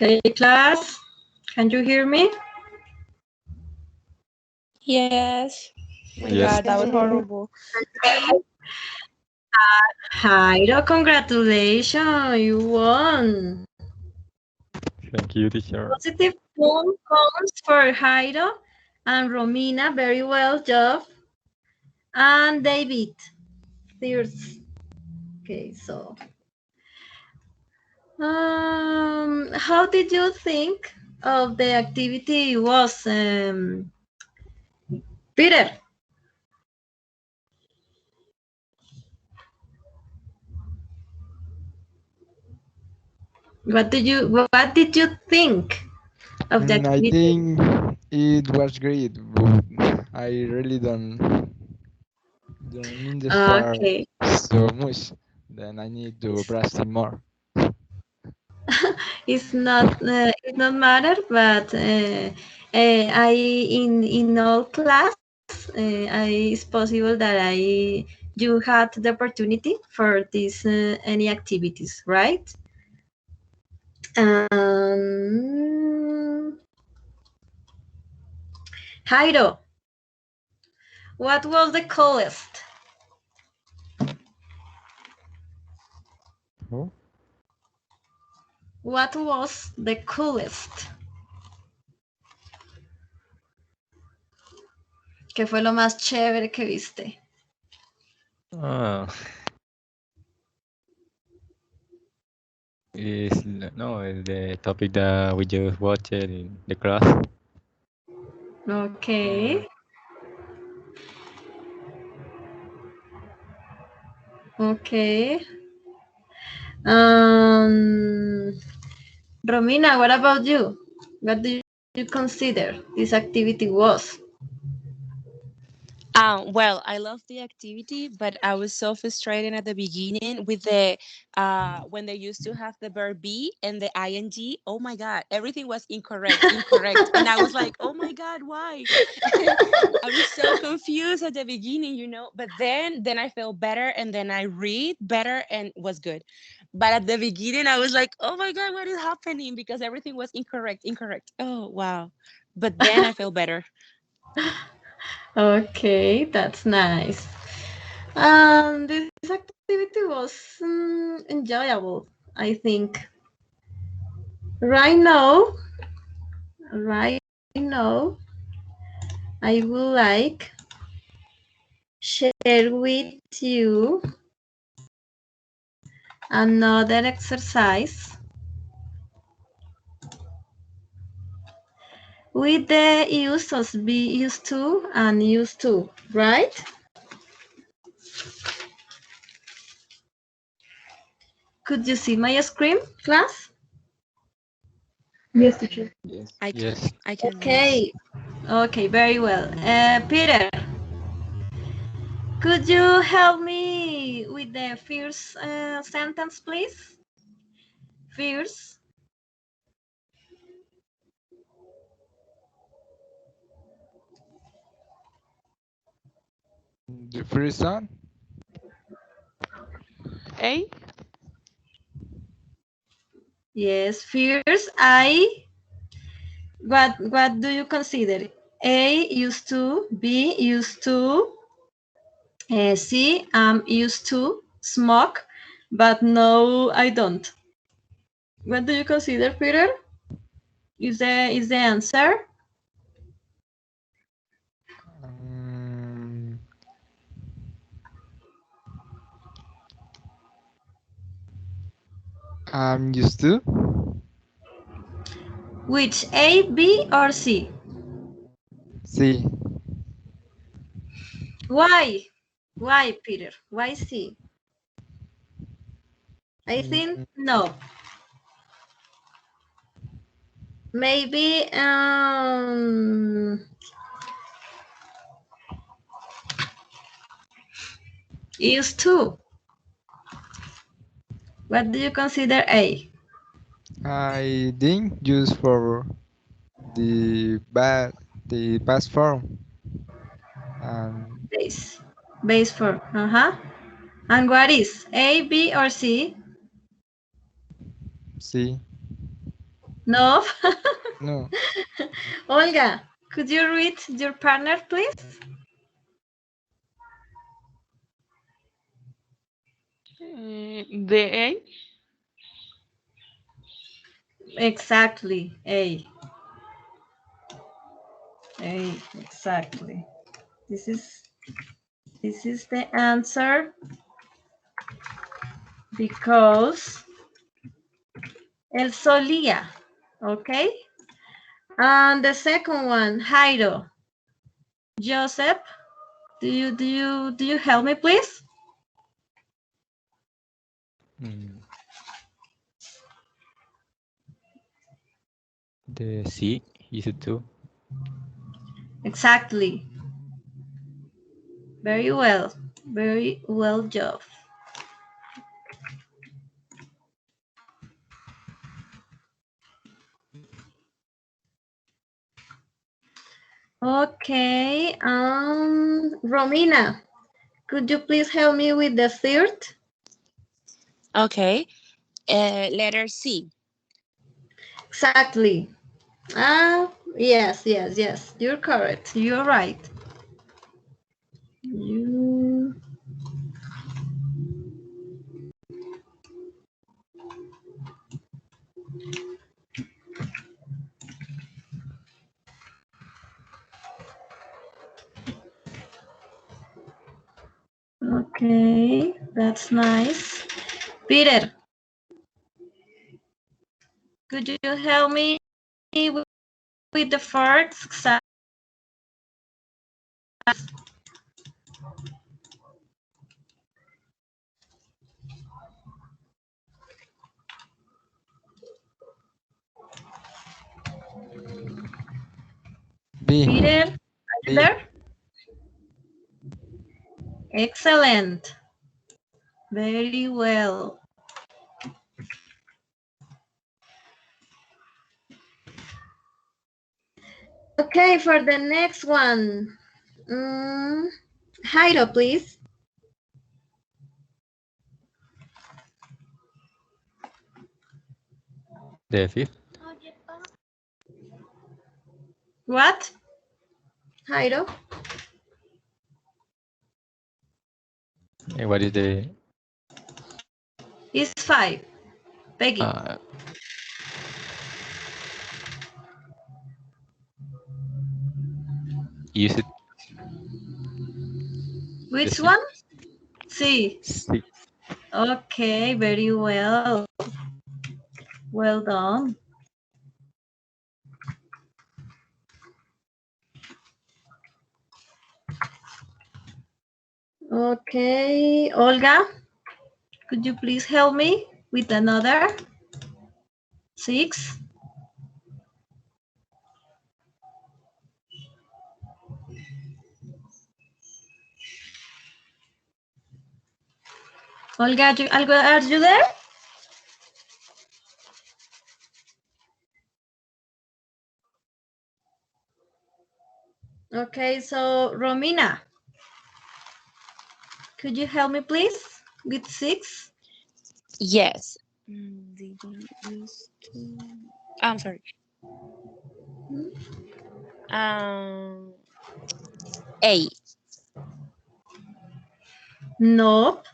Okay, class, can you hear me? Yes. My Yes. God, that was horrible. Jairo, congratulations, you won. Thank you, teacher. Positive phone calls for Jairo and Romina, very well job. And David, there's, okay, so. How did you think of the activity was, Peter? What did you think of the I activity? think it was great, but I really don't understand Okay, so much. Then I need to practice more. it's not matter, but I in all class, it's possible that you had the opportunity for these any activities, right? Um, Jairo, what was the coolest? Oh, What was the coolest? ¿Qué fue lo más chévere que viste? oh, is no, it's the topic that we just watched in the class. Okay, okay. Um, Romina, what about you? What do you consider this activity was? Well, I love the activity, but I was so frustrated at the beginning with the when they used to have the verb be and the ing. Oh my god, everything was incorrect, and I was like, oh my god, why? I was so confused at the beginning, But then I felt better, and then I read better, and was good. But at the beginning, I was like, oh my god, what is happening? Because everything was incorrect. Oh wow! But then I feel better. Okay, that's nice. This activity was enjoyable, I think. Right now, right now, I would like share with you another exercise with the use of be used to and used to, right? Could you see my screen, class? Yes, teacher. Yes. I can, Yes. I can, yes. Okay, okay, very well. Peter, could you help me with the first sentence, please? First, The first one, A. yes, first, what do you consider? A used to, B used to, C I'm used to smoke, but no, I don't. What do you consider, Peter? Is the answer? um, I'm used to. Which A, B, or C? See, Why? Why, Peter? Why C? I think Mm, no. Maybe is two. What do you consider A? I think just for the bad the past form and Base. Base form. Uh-huh. And what is A, B, or C? C. No. No, Olga, could you read your partner, please? The A. Exactly. A. A. Exactly. This is the answer because él solía. Okay. And the second one, Jairo. Joseph, do you help me, please? Mm, the C is a 2. Exactly. Very well. Very well job. Okay. Romina, could you please help me with the third? Okay. Letter C. Exactly. Yes. You're correct. You're right. You. Okay, that's nice. Peter, could you help me with the first example? B. Peter, are you B. there? Excellent. Very well. Okay, for the next one. Jairo, please. The fifth. What? Jairo? What is the It's five. Peggy. uh, use it the Which C? one? C. 6. Okay, very well. Well done. Okay, Olga, could you please help me with another? 6. Olga, are you there? Okay, so Romina, could you help me please with 6? Yes. Did you use to? I'm sorry. Um, A. Nope.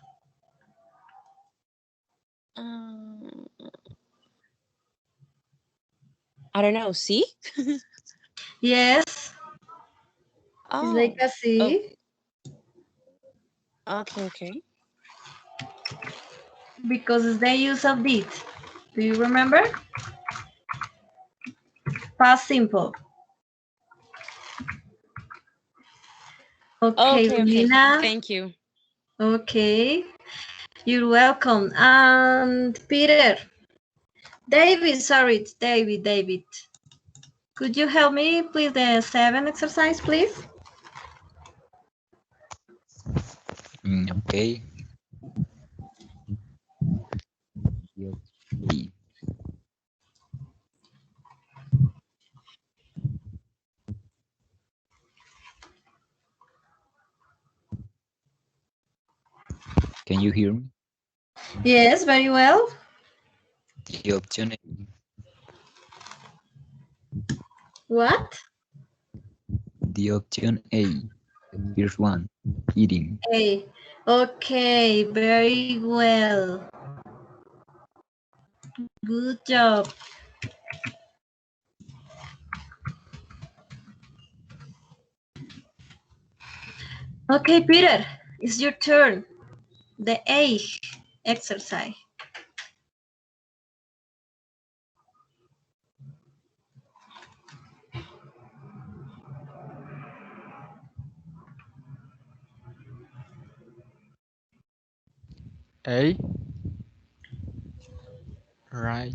Um, I don't know. C. Yes, it's like Oh. a C Okay. Okay. Okay. because it's the use of did. Do you remember? Past simple. Okay, Okay. Okay. Romina. Thank you. Okay. You're welcome. And Peter, David, sorry, it's David, David. Could you help me with the 7 exercise, please? Okay. Okay. Can you hear me? Yes, very well. The option What? the option A. The first one. Eating. Okay, okay, very well. Good job. Okay, Peter, it's your turn. The A exercise. A. Right.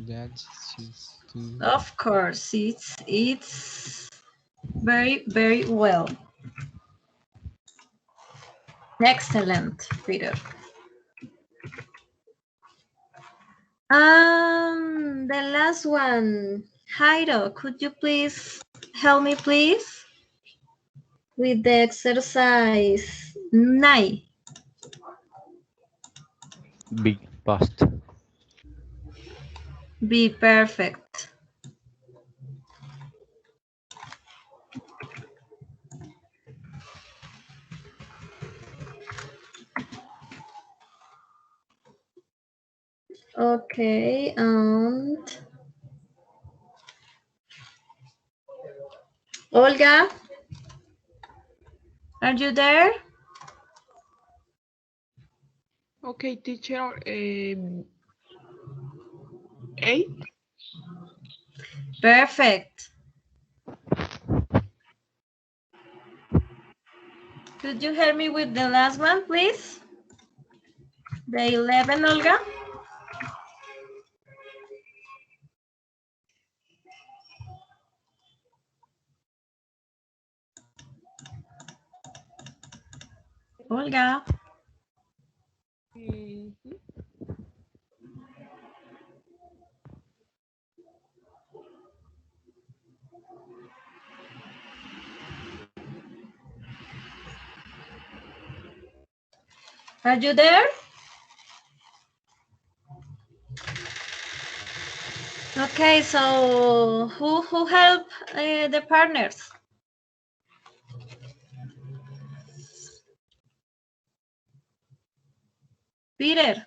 That's just to. Of course, it's very, very well. Excellent, Peter. The last one. Jairo, could you please help me, please, with the exercise 9? Big past. Be perfect. Okay, and Olga, are you there? Okay, teacher. 8. Perfect. Could you help me with the last one, please? The 11, Olga? Olga, Mhm. are you there? Okay, so who help the partners? Peter,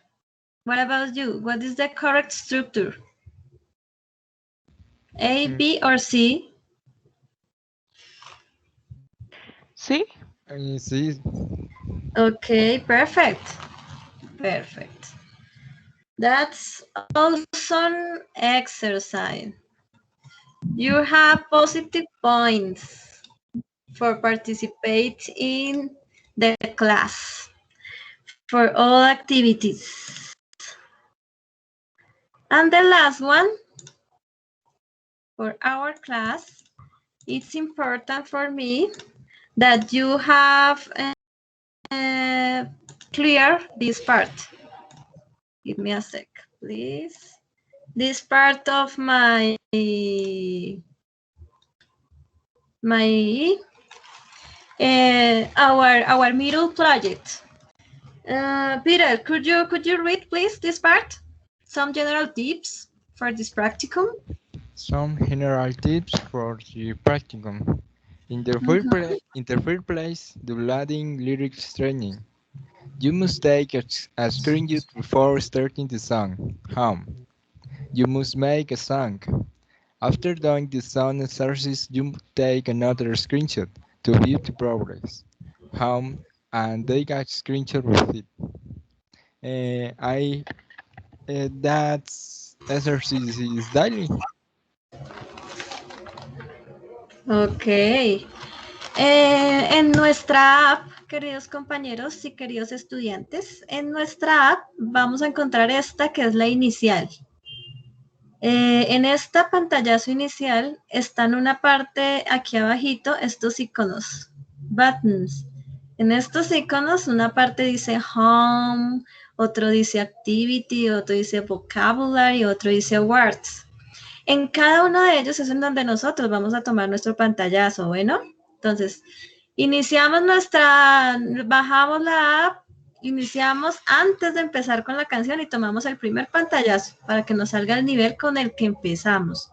what about you? What is the correct structure? A, Mm, B, or C? ¿Sí? Sí. Okay, perfect. Perfect. That's awesome exercise. You have positive points for participate in the class for all activities. And the last one for our class, it's important for me that you have clear this part. Give me a sec, please. This part of my our middle project. Peter, could you read please this part? Some general tips for this practicum. Some general tips for the practicum. In the first place, the blooding lyrics training. You must take a screenshot before starting the song. Home. You must make a song. After doing the song exercise, you must take another screenshot to view the progress. Home and take a screenshot with it. I That's exercise is daily. Ok. En nuestra app queridos compañeros y queridos estudiantes, en nuestra app vamos a encontrar esta que es la inicial. En esta pantallazo inicial están una parte aquí abajito estos iconos, buttons. En estos iconos una parte dice home, otro dice activity, otro dice vocabulary, otro dice words. En cada uno de ellos es en donde nosotros vamos a tomar nuestro pantallazo, ¿bueno? Entonces, bajamos la app, iniciamos antes de empezar con la canción y tomamos el primer pantallazo para que nos salga el nivel con el que empezamos.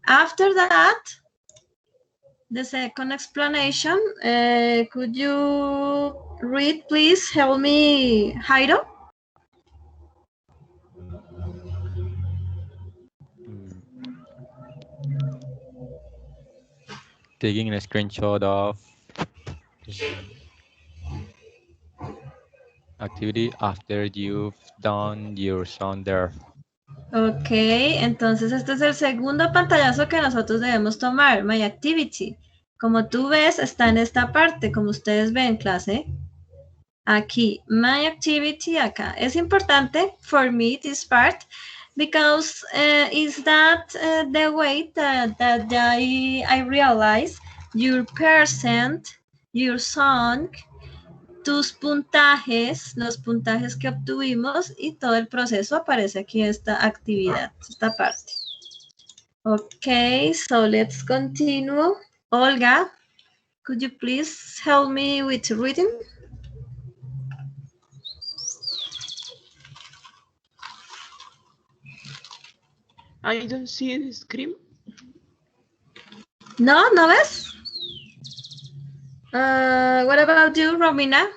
After that, the second explanation, could you read, please, help me, Jairo? Mm, Taking a screenshot of the activity after you've done your song there. Ok, entonces este es el segundo pantallazo que nosotros debemos tomar, My Activity. Como tú ves, está en esta parte, como ustedes ven, clase. Aquí, My Activity, acá. Es importante for me, this part, because is that the way that I realize your percent, your song, tus puntajes, los puntajes que obtuvimos y todo el proceso aparece aquí en esta actividad, esta parte. Okay, so let's continue. Olga, could you please help me with reading? I don't see the screen. No, ¿no ves? What about you, Romina?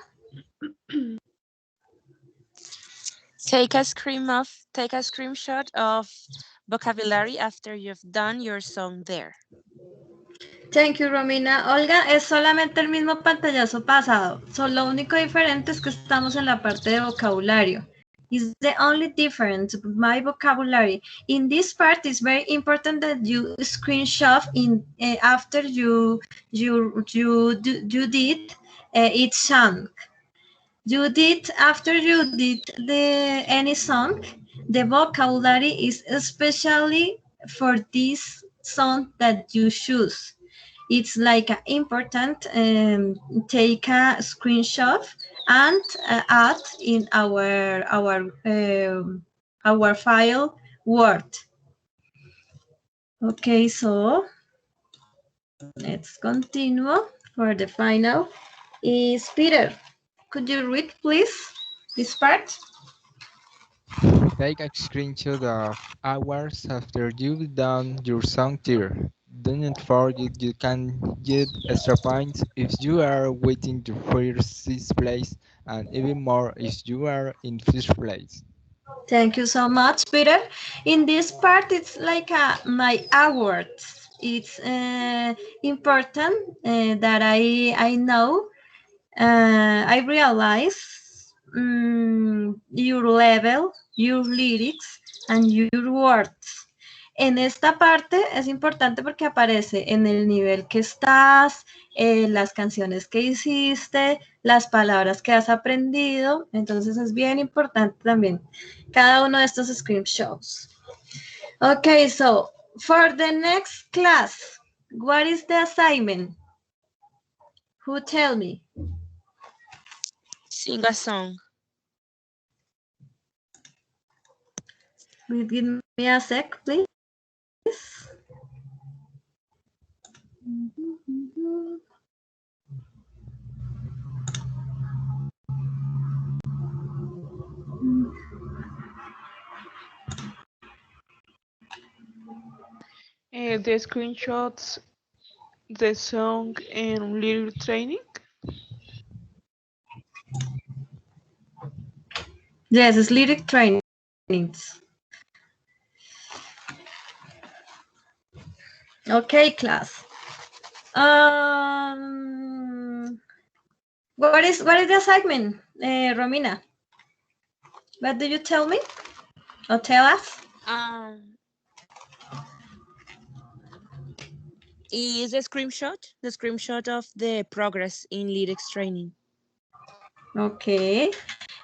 Take a screenshot of vocabulary after you've done your song there. Thank you, Romina. Olga, es solamente el mismo pantallazo pasado. Lo único diferente es que estamos en la parte de vocabulario. Is the only difference, my vocabulary. In this part, it's very important that you screenshot after you did each song. After you did any song, the vocabulary is especially for this song that you choose. It's like important, take a screenshot and add in our file Word. Okay, so let's continue for the final. Is Peter, could you read please this part? Take a screenshot of hours after you've done your song tier. Do not forget you can get extra points if you are waiting to first sixth place and even more if you are in first place. Thank you so much, Peter. In this part, it's like my awards. It's important that I know, I realize your level, your lyrics, and your words. En esta parte es importante porque aparece en el nivel que estás, las canciones que hiciste, las palabras que has aprendido. Entonces es bien importante también cada uno de estos screenshots. Okay, so for the next class, what is the assignment? Who tell me? Sing a song. Give me a sec, please. The screenshots, the song, and lyric training. Yes, it's lyric trainings. Okay, class. What is the assignment, Romina? What do you tell me or tell us? is the screenshot of the progress in lyrics training. Okay.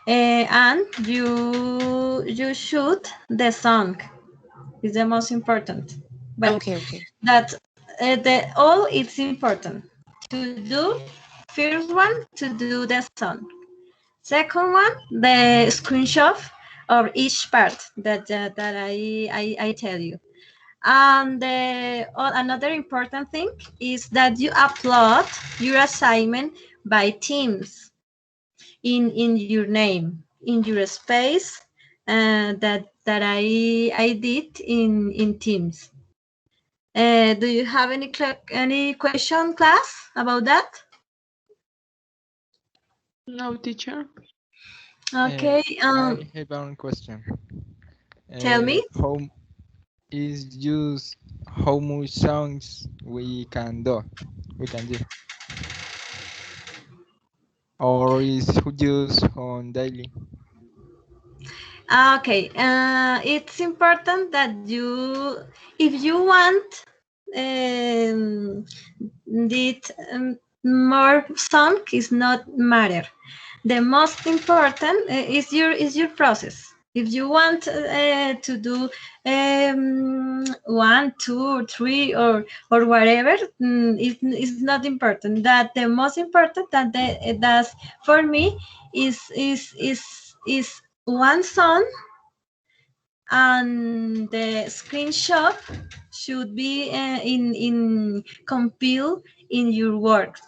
And you shoot the song is the most important. Well, Okay, okay. that the all it's important to do. First one to do the song. Second one the screenshot of each part that I tell you. And another important thing is that you upload your assignment by teams in your name, in your space that I did in Teams. Do you have any question, class, about that? No, teacher. Okay. I have one question. Tell me. How is just how much songs we can do, or is just on daily? Okay. It's important that if you want, um, did more song is not matter. The most important is your process. If you want to do 1, 2, or 3 or whatever, it's not important. That the most important that's for me is one song, and the screenshot should be compile in your work.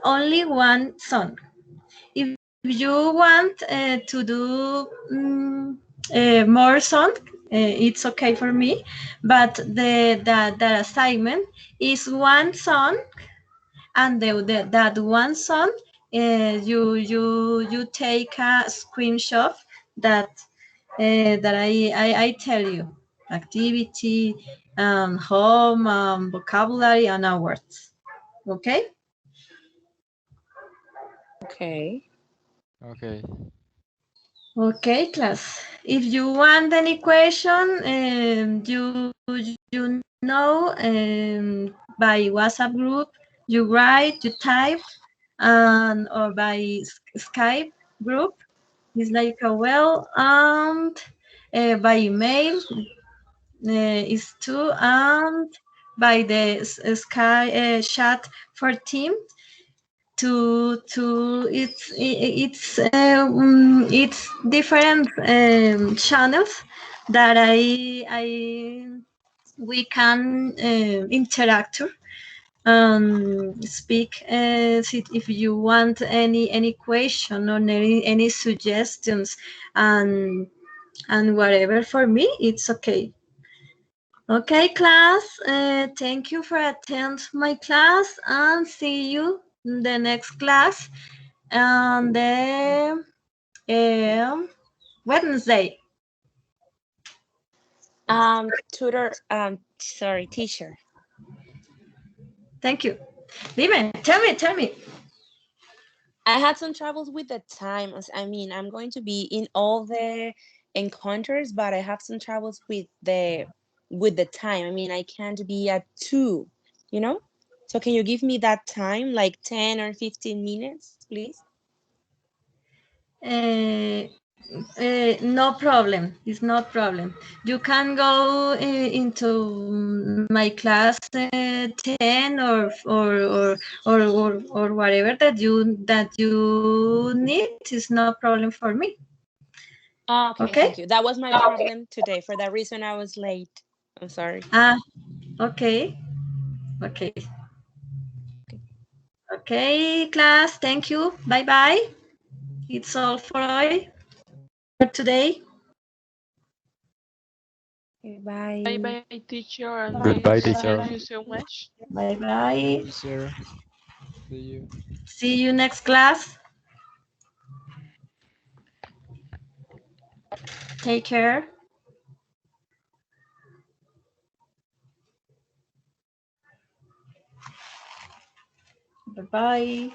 Only one song. If you want to do more song, it's okay for me. But the assignment is one song, and that one song, you take a screenshot that I tell you activity, home, vocabulary, and words. Okay. Okay. Okay. Okay, class. If you want any question, you know, by WhatsApp group, you write, you type, and or by Skype group. It's like a well, and by email is too, and by the Sky chat for team to it's different channels that I we can interact speak if you want any question or any suggestions, and whatever, for me it's okay. Okay, class. Thank you for attend my class, and see you in the next class on the Wednesday. Sorry, teacher. Thank you. Dime, tell me. I had some troubles with the time. I mean, I'm going to be in all the encounters, but I have some troubles with the time. I mean, I can't be at 2, you know? So can you give me that time, like 10 or 15 minutes, please? Uh, no problem. It's not problem. You can go into my class 10 or whatever that you need. Is no problem for me. Okay, Okay. thank you. That was my problem today. For that reason, I was late. I'm sorry. Okay. Okay. Okay. Okay, class. Thank you. Bye bye. It's all for today. Okay, Bye bye. bye, teacher and Goodbye, miss. teacher. Thank you so much. Bye Bye, bye. teacher. See you. See you next class. Take care. Bye bye.